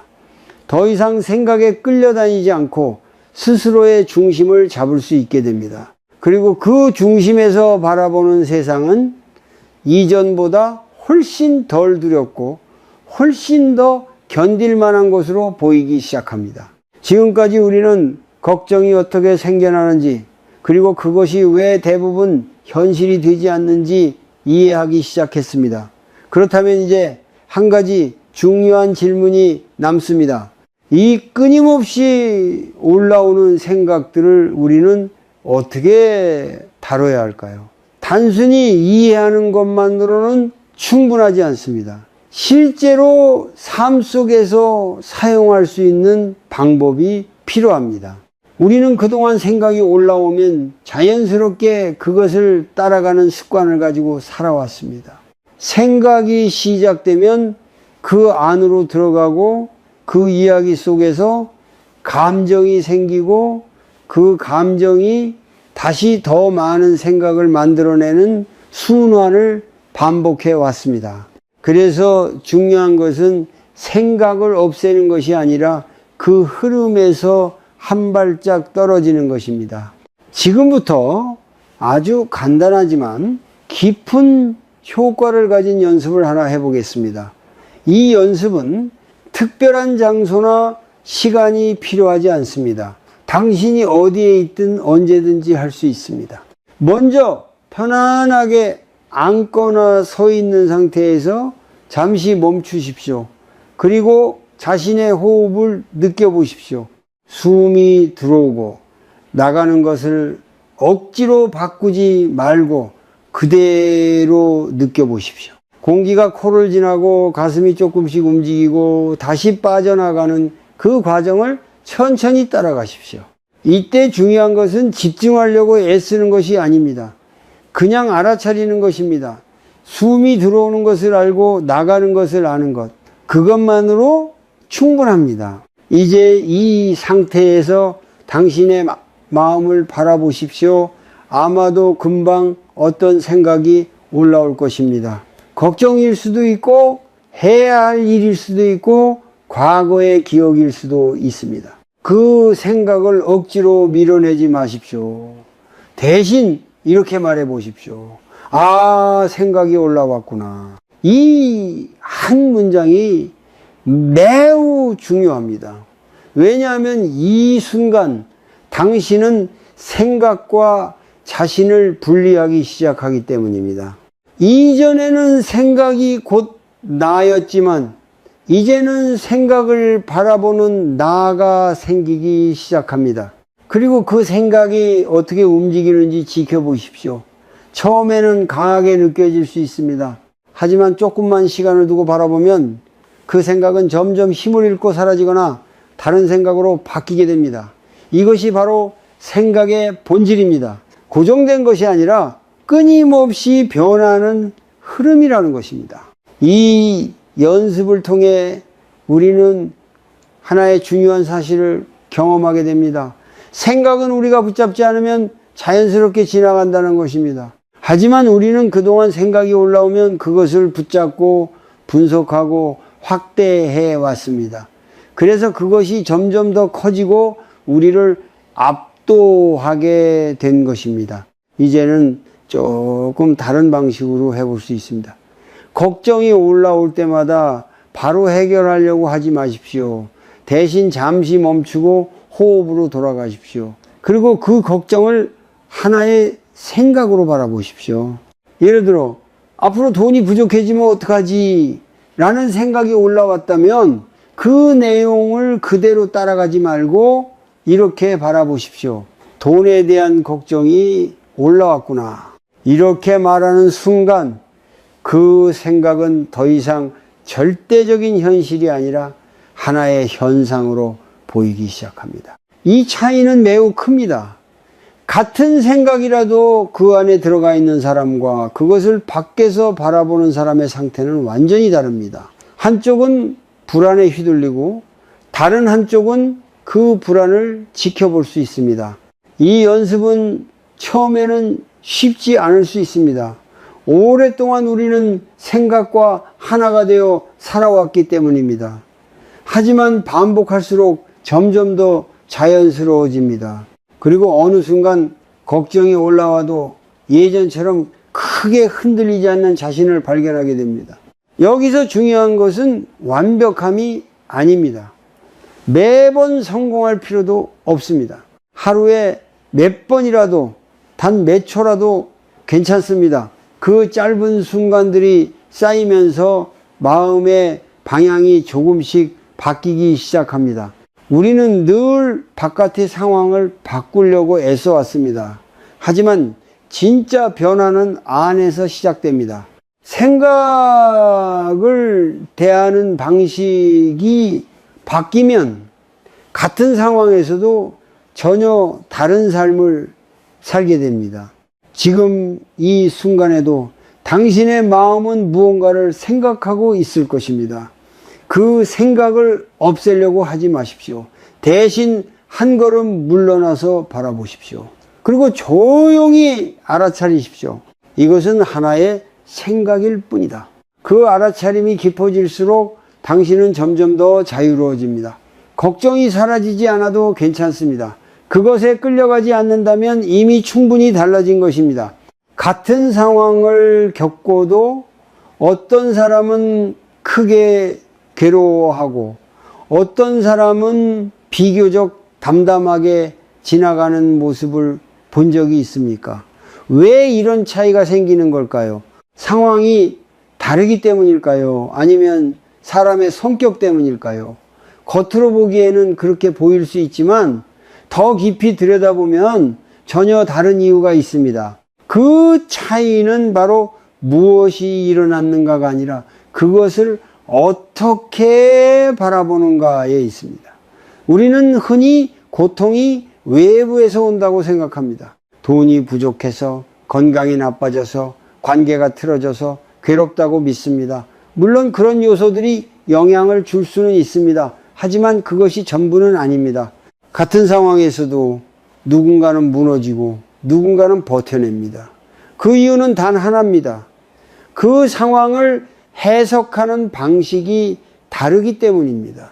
더 이상 생각에 끌려다니지 않고 스스로의 중심을 잡을 수 있게 됩니다. 그리고 그 중심에서 바라보는 세상은 이전보다 훨씬 덜 두렵고 훨씬 더 견딜 만한 것으로 보이기 시작합니다. 지금까지 우리는 걱정이 어떻게 생겨나는지, 그리고 그것이 왜 대부분 현실이 되지 않는지 이해하기 시작했습니다. 그렇다면 이제 한 가지 중요한 질문이 남습니다. 이 끊임없이 올라오는 생각들을 우리는 어떻게 다뤄야 할까요? 단순히 이해하는 것만으로는 충분하지 않습니다. 실제로 삶 속에서 사용할 수 있는 방법이 필요합니다. 우리는 그동안 생각이 올라오면 자연스럽게 그것을 따라가는 습관을 가지고 살아왔습니다. 생각이 시작되면 그 안으로 들어가고 그 이야기 속에서 감정이 생기고 그 감정이 다시 더 많은 생각을 만들어내는 순환을 반복해 왔습니다. 그래서 중요한 것은 생각을 없애는 것이 아니라 그 흐름에서 한 발짝 떨어지는 것입니다. 지금부터 아주 간단하지만 깊은 효과를 가진 연습을 하나 해보겠습니다. 이 연습은 특별한 장소나 시간이 필요하지 않습니다. 당신이 어디에 있든 언제든지 할 수 있습니다. 먼저 편안하게 앉거나 서 있는 상태에서 잠시 멈추십시오. 그리고 자신의 호흡을 느껴보십시오. 숨이 들어오고 나가는 것을 억지로 바꾸지 말고 그대로 느껴보십시오. 공기가 코를 지나고 가슴이 조금씩 움직이고 다시 빠져나가는 그 과정을 천천히 따라가십시오. 이때 중요한 것은 집중하려고 애쓰는 것이 아닙니다. 그냥 알아차리는 것입니다. 숨이 들어오는 것을 알고 나가는 것을 아는 것, 그것만으로 충분합니다. 이제 이 상태에서 당신의 마음을 바라보십시오. 아마도 금방 어떤 생각이 올라올 것입니다. 걱정일 수도 있고 해야 할 일일 수도 있고 과거의 기억일 수도 있습니다. 그 생각을 억지로 밀어내지 마십시오. 대신 이렇게 말해 보십시오. 아, 생각이 올라왔구나. 이 한 문장이 매우 중요합니다. 왜냐하면 이 순간 당신은 생각과 자신을 분리하기 시작하기 때문입니다. 이전에는 생각이 곧 나였지만 이제는 생각을 바라보는 나가 생기기 시작합니다. 그리고 그 생각이 어떻게 움직이는지 지켜보십시오. 처음에는 강하게 느껴질 수 있습니다. 하지만 조금만 시간을 두고 바라보면 그 생각은 점점 힘을 잃고 사라지거나 다른 생각으로 바뀌게 됩니다. 이것이 바로 생각의 본질입니다. 고정된 것이 아니라 끊임없이 변하는 흐름이라는 것입니다. 이 연습을 통해 우리는 하나의 중요한 사실을 경험하게 됩니다. 생각은 우리가 붙잡지 않으면 자연스럽게 지나간다는 것입니다. 하지만 우리는 그동안 생각이 올라오면 그것을 붙잡고 분석하고 확대해 왔습니다. 그래서 그것이 점점 더 커지고 우리를 압도하게 된 것입니다. 이제는 조금 다른 방식으로 해볼 수 있습니다. 걱정이 올라올 때마다 바로 해결하려고 하지 마십시오. 대신 잠시 멈추고 호흡으로 돌아가십시오. 그리고 그 걱정을 하나의 생각으로 바라보십시오. 예를 들어 앞으로 돈이 부족해지면 어떡하지? 라는 생각이 올라왔다면 그 내용을 그대로 따라가지 말고 이렇게 바라보십시오. 돈에 대한 걱정이 올라왔구나. 이렇게 말하는 순간 그 생각은 더 이상 절대적인 현실이 아니라 하나의 현상으로 보이기 시작합니다. 이 차이는 매우 큽니다. 같은 생각이라도 그 안에 들어가 있는 사람과 그것을 밖에서 바라보는 사람의 상태는 완전히 다릅니다. 한쪽은 불안에 휘둘리고 다른 한쪽은 그 불안을 지켜볼 수 있습니다. 이 연습은 처음에는 쉽지 않을 수 있습니다. 오랫동안 우리는 생각과 하나가 되어 살아왔기 때문입니다. 하지만 반복할수록 점점 더 자연스러워집니다. 그리고 어느 순간 걱정이 올라와도 예전처럼 크게 흔들리지 않는 자신을 발견하게 됩니다. 여기서 중요한 것은 완벽함이 아닙니다. 매번 성공할 필요도 없습니다. 하루에 몇 번이라도 단 몇 초라도 괜찮습니다. 그 짧은 순간들이 쌓이면서 마음의 방향이 조금씩 바뀌기 시작합니다. 우리는 늘 바깥의 상황을 바꾸려고 애써왔습니다. 하지만 진짜 변화는 안에서 시작됩니다. 생각을 대하는 방식이 바뀌면 같은 상황에서도 전혀 다른 삶을 살게 됩니다. 지금 이 순간에도 당신의 마음은 무언가를 생각하고 있을 것입니다. 그 생각을 없애려고 하지 마십시오. 대신 한 걸음 물러나서 바라보십시오. 그리고 조용히 알아차리십시오. 이것은 하나의 생각일 뿐이다. 그 알아차림이 깊어질수록 당신은 점점 더 자유로워집니다. 걱정이 사라지지 않아도 괜찮습니다. 그것에 끌려가지 않는다면 이미 충분히 달라진 것입니다. 같은 상황을 겪고도 어떤 사람은 크게 괴로워하고 어떤 사람은 비교적 담담하게 지나가는 모습을 본 적이 있습니까? 왜 이런 차이가 생기는 걸까요? 상황이 다르기 때문일까요? 아니면 사람의 성격 때문일까요? 겉으로 보기에는 그렇게 보일 수 있지만 더 깊이 들여다보면 전혀 다른 이유가 있습니다. 그 차이는 바로 무엇이 일어났는가가 아니라 그것을 어떻게 바라보는가에 있습니다. 우리는 흔히 고통이 외부에서 온다고 생각합니다. 돈이 부족해서, 건강이 나빠져서, 관계가 틀어져서 괴롭다고 믿습니다. 물론 그런 요소들이 영향을 줄 수는 있습니다. 하지만 그것이 전부는 아닙니다. 같은 상황에서도 누군가는 무너지고 누군가는 버텨냅니다. 그 이유는 단 하나입니다. 그 상황을 해석하는 방식이 다르기 때문입니다.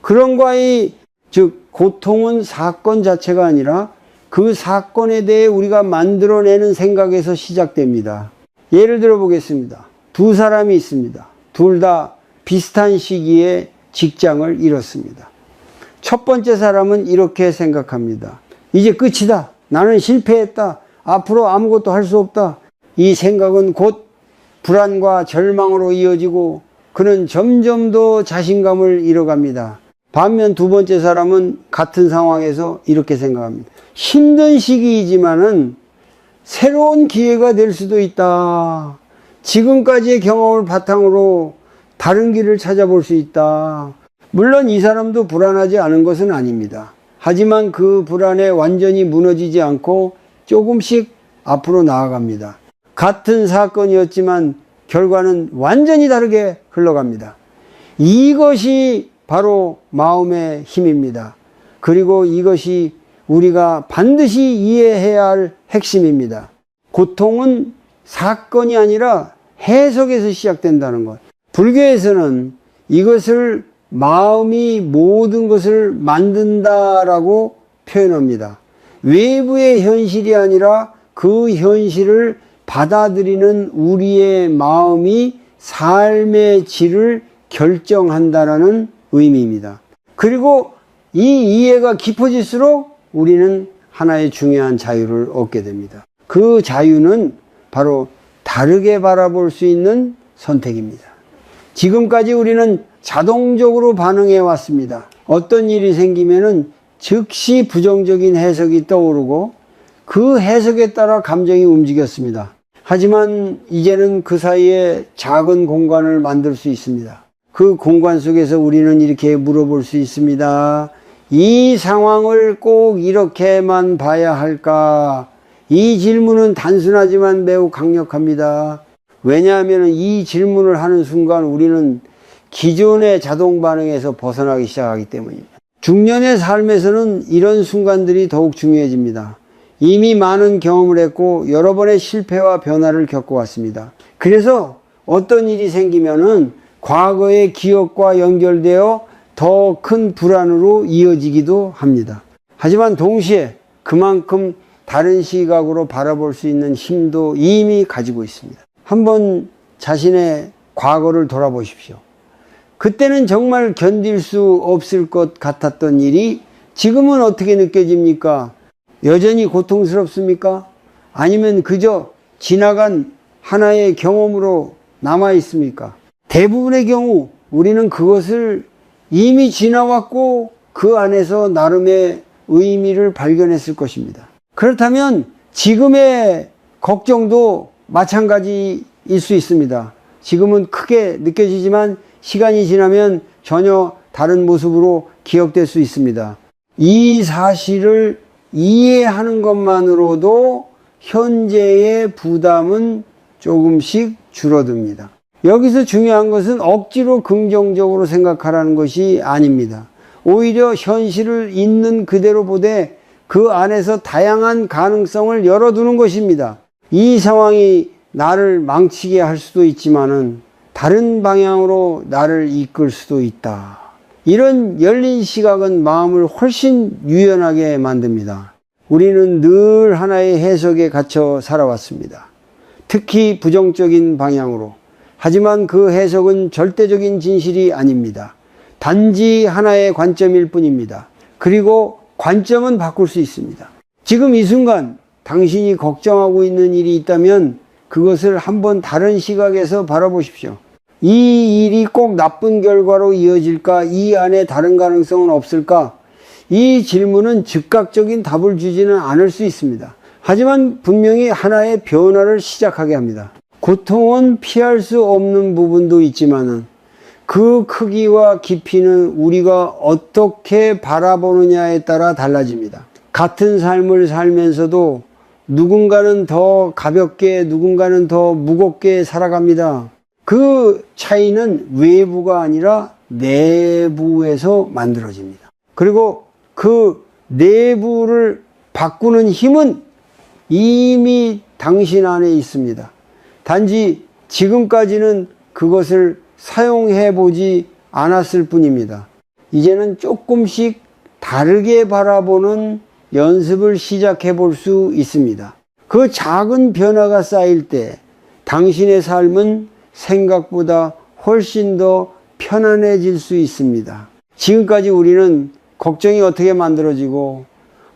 그런 과의 즉 고통은 사건 자체가 아니라 그 사건에 대해 우리가 만들어내는 생각에서 시작됩니다. 예를 들어 보겠습니다. 두 사람이 있습니다. 둘 다 비슷한 시기에 직장을 잃었습니다. 첫 번째 사람은 이렇게 생각합니다. 이제 끝이다. 나는 실패했다. 앞으로 아무것도 할 수 없다. 이 생각은 곧 불안과 절망으로 이어지고 그는 점점 더 자신감을 잃어갑니다. 반면 두 번째 사람은 같은 상황에서 이렇게 생각합니다. 힘든 시기이지만은 새로운 기회가 될 수도 있다. 지금까지의 경험을 바탕으로 다른 길을 찾아볼 수 있다. 물론 이 사람도 불안하지 않은 것은 아닙니다. 하지만 그 불안에 완전히 무너지지 않고 조금씩 앞으로 나아갑니다. 같은 사건이었지만 결과는 완전히 다르게 흘러갑니다. 이것이 바로 마음의 힘입니다. 그리고 이것이 우리가 반드시 이해해야 할 핵심입니다. 고통은 사건이 아니라 해석에서 시작된다는 것. 불교에서는 이것을 마음이 모든 것을 만든다라고 표현합니다. 외부의 현실이 아니라 그 현실을 받아들이는 우리의 마음이 삶의 질을 결정한다라는 의미입니다. 그리고 이 이해가 깊어질수록 우리는 하나의 중요한 자유를 얻게 됩니다. 그 자유는 바로 다르게 바라볼 수 있는 선택입니다. 지금까지 우리는 자동적으로 반응해 왔습니다. 어떤 일이 생기면은 즉시 부정적인 해석이 떠오르고 그 해석에 따라 감정이 움직였습니다. 하지만 이제는 그 사이에 작은 공간을 만들 수 있습니다. 그 공간 속에서 우리는 이렇게 물어볼 수 있습니다. 이 상황을 꼭 이렇게만 봐야 할까? 이 질문은 단순하지만 매우 강력합니다. 왜냐하면 이 질문을 하는 순간 우리는 기존의 자동 반응에서 벗어나기 시작하기 때문입니다. 중년의 삶에서는 이런 순간들이 더욱 중요해집니다. 이미 많은 경험을 했고 여러 번의 실패와 변화를 겪어왔습니다. 그래서 어떤 일이 생기면은 과거의 기억과 연결되어 더 큰 불안으로 이어지기도 합니다. 하지만 동시에 그만큼 다른 시각으로 바라볼 수 있는 힘도 이미 가지고 있습니다. 한번 자신의 과거를 돌아보십시오. 그때는 정말 견딜 수 없을 것 같았던 일이 지금은 어떻게 느껴집니까? 여전히 고통스럽습니까? 아니면 그저 지나간 하나의 경험으로 남아 있습니까? 대부분의 경우 우리는 그것을 이미 지나왔고 그 안에서 나름의 의미를 발견했을 것입니다. 그렇다면 지금의 걱정도 마찬가지일 수 있습니다. 지금은 크게 느껴지지만 시간이 지나면 전혀 다른 모습으로 기억될 수 있습니다. 이 사실을 이해하는 것만으로도 현재의 부담은 조금씩 줄어듭니다. 여기서 중요한 것은 억지로 긍정적으로 생각하라는 것이 아닙니다. 오히려 현실을 있는 그대로 보되 그 안에서 다양한 가능성을 열어두는 것입니다. 이 상황이 나를 망치게 할 수도 있지만은 다른 방향으로 나를 이끌 수도 있다. 이런 열린 시각은 마음을 훨씬 유연하게 만듭니다. 우리는 늘 하나의 해석에 갇혀 살아왔습니다. 특히 부정적인 방향으로. 하지만 그 해석은 절대적인 진실이 아닙니다. 단지 하나의 관점일 뿐입니다. 그리고 관점은 바꿀 수 있습니다. 지금 이 순간 당신이 걱정하고 있는 일이 있다면 그것을 한번 다른 시각에서 바라보십시오. 이 일이 꼭 나쁜 결과로 이어질까? 이 안에 다른 가능성은 없을까? 이 질문은 즉각적인 답을 주지는 않을 수 있습니다. 하지만 분명히 하나의 변화를 시작하게 합니다. 고통은 피할 수 없는 부분도 있지만은 그 크기와 깊이는 우리가 어떻게 바라보느냐에 따라 달라집니다. 같은 삶을 살면서도 누군가는 더 가볍게, 누군가는 더 무겁게 살아갑니다. 그 차이는 외부가 아니라 내부에서 만들어집니다. 그리고 그 내부를 바꾸는 힘은 이미 당신 안에 있습니다. 단지 지금까지는 그것을 사용해 보지 않았을 뿐입니다. 이제는 조금씩 다르게 바라보는 연습을 시작해 볼 수 있습니다. 그 작은 변화가 쌓일 때 당신의 삶은 생각보다 훨씬 더 편안해질 수 있습니다. 지금까지 우리는 걱정이 어떻게 만들어지고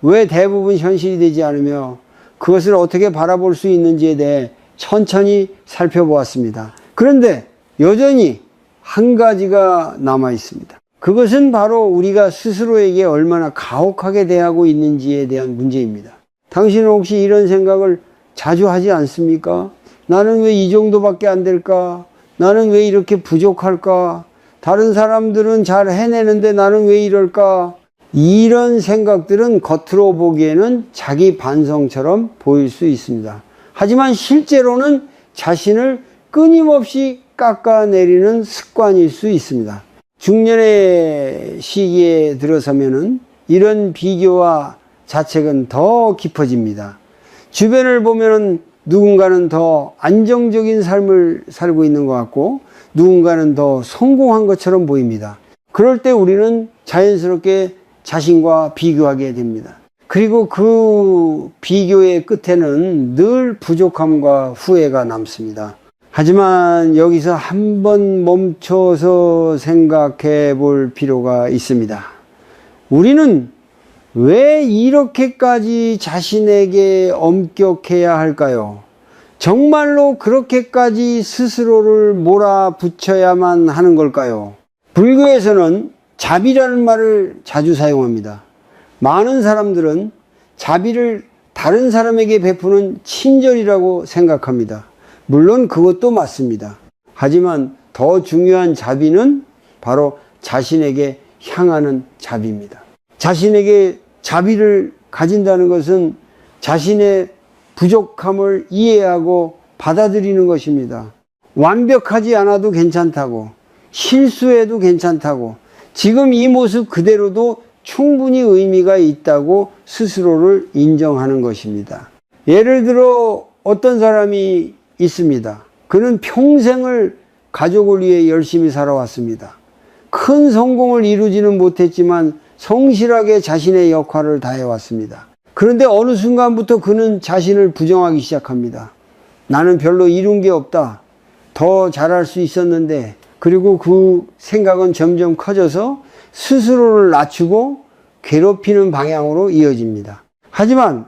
왜 대부분 현실이 되지 않으며 그것을 어떻게 바라볼 수 있는지에 대해 천천히 살펴보았습니다. 그런데 여전히 한 가지가 남아 있습니다. 그것은 바로 우리가 스스로에게 얼마나 가혹하게 대하고 있는지에 대한 문제입니다. 당신은 혹시 이런 생각을 자주 하지 않습니까? 나는 왜 이 정도밖에 안 될까? 나는 왜 이렇게 부족할까? 다른 사람들은 잘 해내는데 나는 왜 이럴까? 이런 생각들은 겉으로 보기에는 자기 반성처럼 보일 수 있습니다. 하지만 실제로는 자신을 끊임없이 깎아내리는 습관일 수 있습니다. 중년의 시기에 들어서면은 이런 비교와 자책은 더 깊어집니다. 주변을 보면은 누군가는 더 안정적인 삶을 살고 있는 것 같고 누군가는 더 성공한 것처럼 보입니다. 그럴 때 우리는 자연스럽게 자신과 비교하게 됩니다. 그리고 그 비교의 끝에는 늘 부족함과 후회가 남습니다. 하지만 여기서 한번 멈춰서 생각해 볼 필요가 있습니다. 우리는 왜 이렇게까지 자신에게 엄격해야 할까요? 정말로 그렇게까지 스스로를 몰아붙여야만 하는 걸까요? 불교에서는 자비라는 말을 자주 사용합니다. 많은 사람들은 자비를 다른 사람에게 베푸는 친절이라고 생각합니다. 물론 그것도 맞습니다. 하지만 더 중요한 자비는 바로 자신에게 향하는 자비입니다. 자신에게 자비를 가진다는 것은 자신의 부족함을 이해하고 받아들이는 것입니다. 완벽하지 않아도 괜찮다고, 실수해도 괜찮다고, 지금 이 모습 그대로도 충분히 의미가 있다고 스스로를 인정하는 것입니다. 예를 들어 어떤 사람이 있습니다. 그는 평생을 가족을 위해 열심히 살아왔습니다. 큰 성공을 이루지는 못했지만 성실하게 자신의 역할을 다해왔습니다. 그런데 어느 순간부터 그는 자신을 부정하기 시작합니다. 나는 별로 이룬 게 없다. 더 잘할 수 있었는데. 그리고 그 생각은 점점 커져서 스스로를 낮추고 괴롭히는 방향으로 이어집니다. 하지만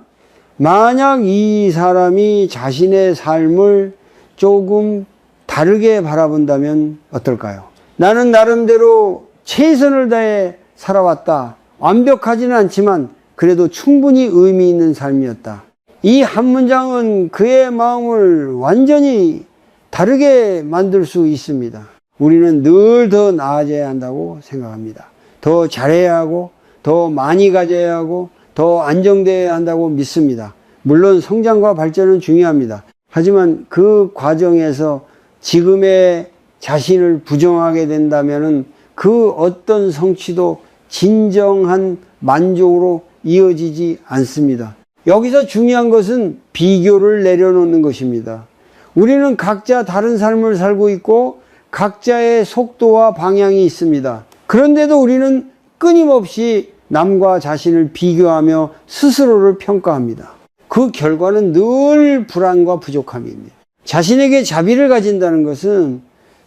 만약 이 사람이 자신의 삶을 조금 다르게 바라본다면 어떨까요? 나는 나름대로 최선을 다해 살아왔다. 완벽하지는 않지만 그래도 충분히 의미 있는 삶이었다. 이 한 문장은 그의 마음을 완전히 다르게 만들 수 있습니다. 우리는 늘 더 나아져야 한다고 생각합니다. 더 잘해야 하고, 더 많이 가져야 하고, 더 안정되어야 한다고 믿습니다. 물론 성장과 발전은 중요합니다. 하지만 그 과정에서 지금의 자신을 부정하게 된다면 그 어떤 성취도 진정한 만족으로 이어지지 않습니다. 여기서 중요한 것은 비교를 내려놓는 것입니다. 우리는 각자 다른 삶을 살고 있고 각자의 속도와 방향이 있습니다. 그런데도 우리는 끊임없이 남과 자신을 비교하며 스스로를 평가합니다. 그 결과는 늘 불안과 부족함입니다. 자신에게 자비를 가진다는 것은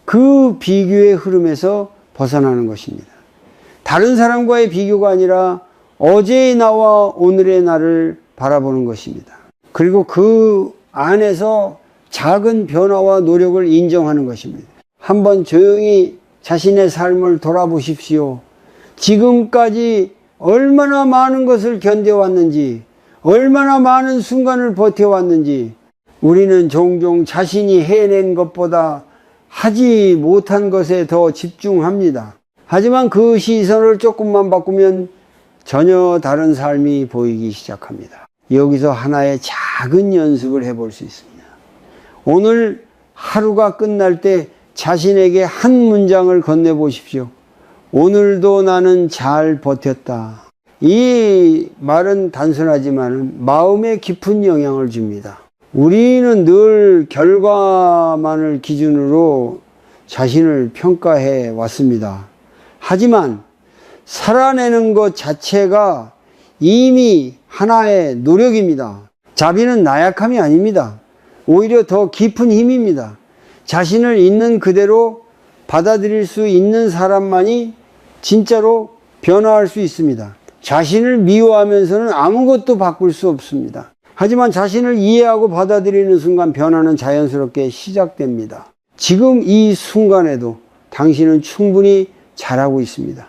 그 비교의 흐름에서 벗어나는 것입니다. 다른 사람과의 비교가 아니라 어제의 나와 오늘의 나를 바라보는 것입니다. 그리고 그 안에서 작은 변화와 노력을 인정하는 것입니다. 한번 조용히 자신의 삶을 돌아보십시오. 지금까지 얼마나 많은 것을 견뎌왔는지, 얼마나 많은 순간을 버텨왔는지, 우리는 종종 자신이 해낸 것보다 하지 못한 것에 더 집중합니다. 하지만 그 시선을 조금만 바꾸면 전혀 다른 삶이 보이기 시작합니다. 여기서 하나의 작은 연습을 해볼 수 있습니다. 오늘 하루가 끝날 때 자신에게 한 문장을 건네보십시오. 오늘도 나는 잘 버텼다. 이 말은 단순하지만 마음에 깊은 영향을 줍니다. 우리는 늘 결과만을 기준으로 자신을 평가해 왔습니다. 하지만 살아내는 것 자체가 이미 하나의 노력입니다. 자비는 나약함이 아닙니다. 오히려 더 깊은 힘입니다. 자신을 있는 그대로 받아들일 수 있는 사람만이 진짜로 변화할 수 있습니다. 자신을 미워하면서는 아무것도 바꿀 수 없습니다. 하지만 자신을 이해하고 받아들이는 순간 변화는 자연스럽게 시작됩니다. 지금 이 순간에도 당신은 충분히 잘하고 있습니다.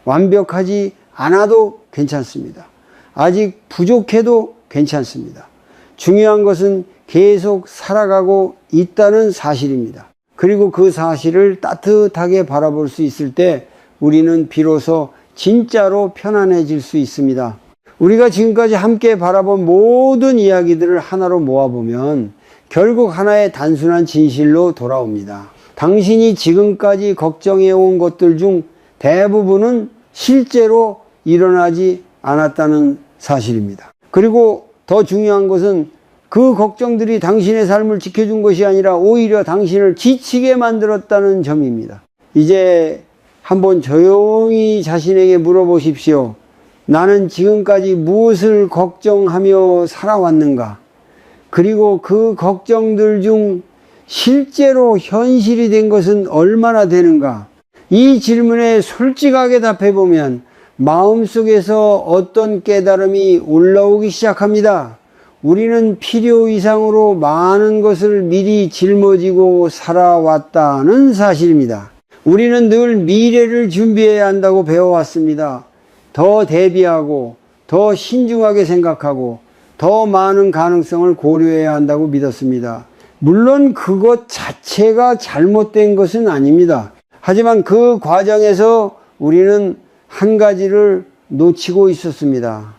완벽하지 않아도 괜찮습니다. 아직 부족해도 괜찮습니다. 중요한 것은 계속 살아가고 있다는 사실입니다. 그리고 그 사실을 따뜻하게 바라볼 수 있을 때 우리는 비로소 진짜로 편안해질 수 있습니다. 우리가 지금까지 함께 바라본 모든 이야기들을 하나로 모아보면 결국 하나의 단순한 진실로 돌아옵니다. 당신이 지금까지 걱정해온 것들 중 대부분은 실제로 일어나지 않았다는 사실입니다. 그리고 더 중요한 것은 그 걱정들이 당신의 삶을 지켜준 것이 아니라 오히려 당신을 지치게 만들었다는 점입니다. 이제 한번 조용히 자신에게 물어보십시오. 나는 지금까지 무엇을 걱정하며 살아왔는가? 그리고 그 걱정들 중 실제로 현실이 된 것은 얼마나 되는가? 이 질문에 솔직하게 답해보면 마음속에서 어떤 깨달음이 올라오기 시작합니다. 우리는 필요 이상으로 많은 것을 미리 짊어지고 살아왔다는 사실입니다. 우리는 늘 미래를 준비해야 한다고 배워왔습니다. 더 대비하고, 더 신중하게 생각하고, 더 많은 가능성을 고려해야 한다고 믿었습니다. 물론 그것 자체가 잘못된 것은 아닙니다. 하지만 그 과정에서 우리는 한 가지를 놓치고 있었습니다.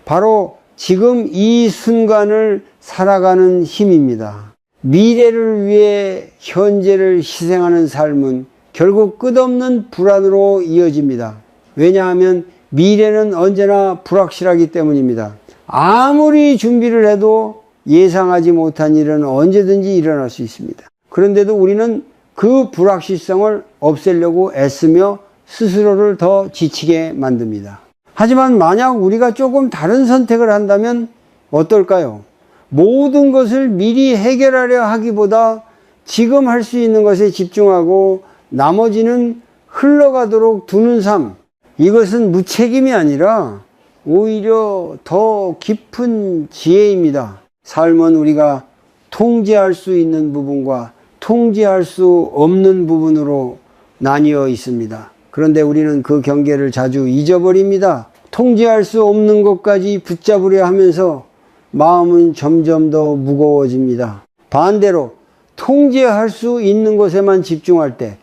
바로 지금 이 순간을 살아가는 힘입니다. 미래를 위해 현재를 희생하는 삶은 결국 끝없는 불안으로 이어집니다. 왜냐하면 미래는 언제나 불확실하기 때문입니다. 아무리 준비를 해도 예상하지 못한 일은 언제든지 일어날 수 있습니다. 그런데도 우리는 그 불확실성을 없애려고 애쓰며 스스로를 더 지치게 만듭니다. 하지만 만약 우리가 조금 다른 선택을 한다면 어떨까요? 모든 것을 미리 해결하려 하기보다 지금 할 수 있는 것에 집중하고 나머지는 흘러가도록 두는 삶, 이것은 무책임이 아니라 오히려 더 깊은 지혜입니다. 삶은 우리가 통제할 수 있는 부분과 통제할 수 없는 부분으로 나뉘어 있습니다. 그런데 우리는 그 경계를 자주 잊어버립니다. 통제할 수 없는 것까지 붙잡으려 하면서 마음은 점점 더 무거워집니다. 반대로 통제할 수 있는 것에만 집중할 때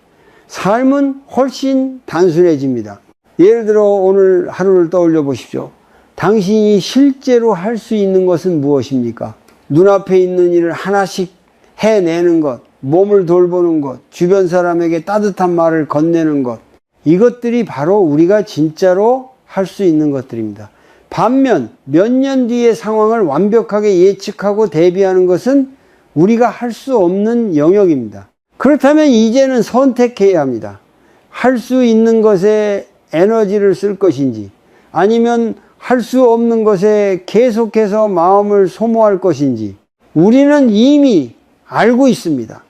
삶은 훨씬 단순해집니다. 예를 들어 오늘 하루를 떠올려 보십시오. 당신이 실제로 할 수 있는 것은 무엇입니까? 눈앞에 있는 일을 하나씩 해내는 것, 몸을 돌보는 것, 주변 사람에게 따뜻한 말을 건네는 것, 이것들이 바로 우리가 진짜로 할 수 있는 것들입니다. 반면 몇 년 뒤의 상황을 완벽하게 예측하고 대비하는 것은 우리가 할 수 없는 영역입니다. 그렇다면 이제는 선택해야 합니다. 할 수 있는 것에 에너지를 쓸 것인지 아니면 할 수 없는 것에 계속해서 마음을 소모할 것인지 우리는 이미 알고 있습니다.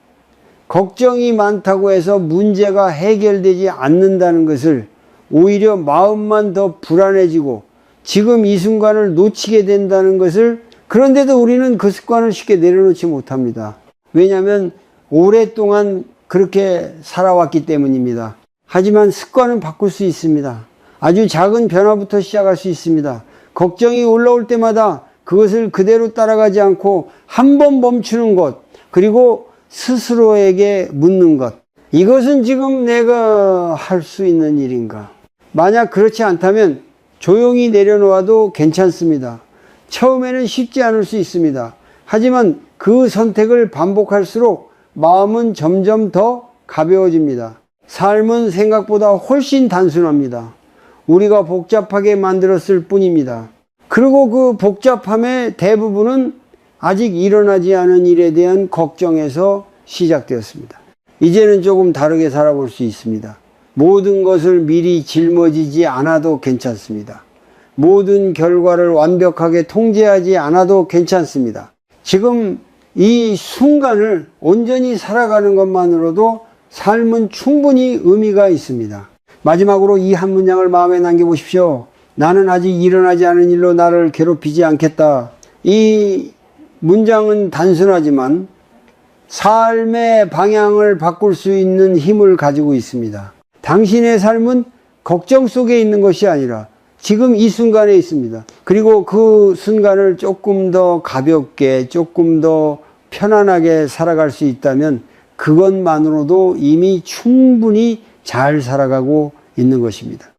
걱정이 많다고 해서 문제가 해결되지 않는다는 것을 오히려 마음만 더 불안해지고 지금 이 순간을 놓치게 된다는 것을, 그런데도 우리는 그 습관을 쉽게 내려놓지 못합니다. 왜냐하면 오랫동안 그렇게 살아왔기 때문입니다. 하지만 습관은 바꿀 수 있습니다. 아주 작은 변화부터 시작할 수 있습니다. 걱정이 올라올 때마다 그것을 그대로 따라가지 않고 한 번 멈추는 것, 그리고 스스로에게 묻는 것. 이것은 지금 내가 할 수 있는 일인가? 만약 그렇지 않다면 조용히 내려놓아도 괜찮습니다. 처음에는 쉽지 않을 수 있습니다. 하지만 그 선택을 반복할수록 마음은 점점 더 가벼워집니다. 삶은 생각보다 훨씬 단순합니다. 우리가 복잡하게 만들었을 뿐입니다. 그리고 그 복잡함의 대부분은 아직 일어나지 않은 일에 대한 걱정에서 시작되었습니다. 이제는 조금 다르게 살아볼 수 있습니다. 모든 것을 미리 짊어지지 않아도 괜찮습니다. 모든 결과를 완벽하게 통제하지 않아도 괜찮습니다. 지금 이 순간을 온전히 살아가는 것만으로도 삶은 충분히 의미가 있습니다. 마지막으로 이 한 문장을 마음에 남겨보십시오. 나는 아직 일어나지 않은 일로 나를 괴롭히지 않겠다. 이 문장은 단순하지만 삶의 방향을 바꿀 수 있는 힘을 가지고 있습니다. 당신의 삶은 걱정 속에 있는 것이 아니라 지금 이 순간에 있습니다. 그리고 그 순간을 조금 더 가볍게, 조금 더 편안하게 살아갈 수 있다면 그것만으로도 이미 충분히 잘 살아가고 있는 것입니다.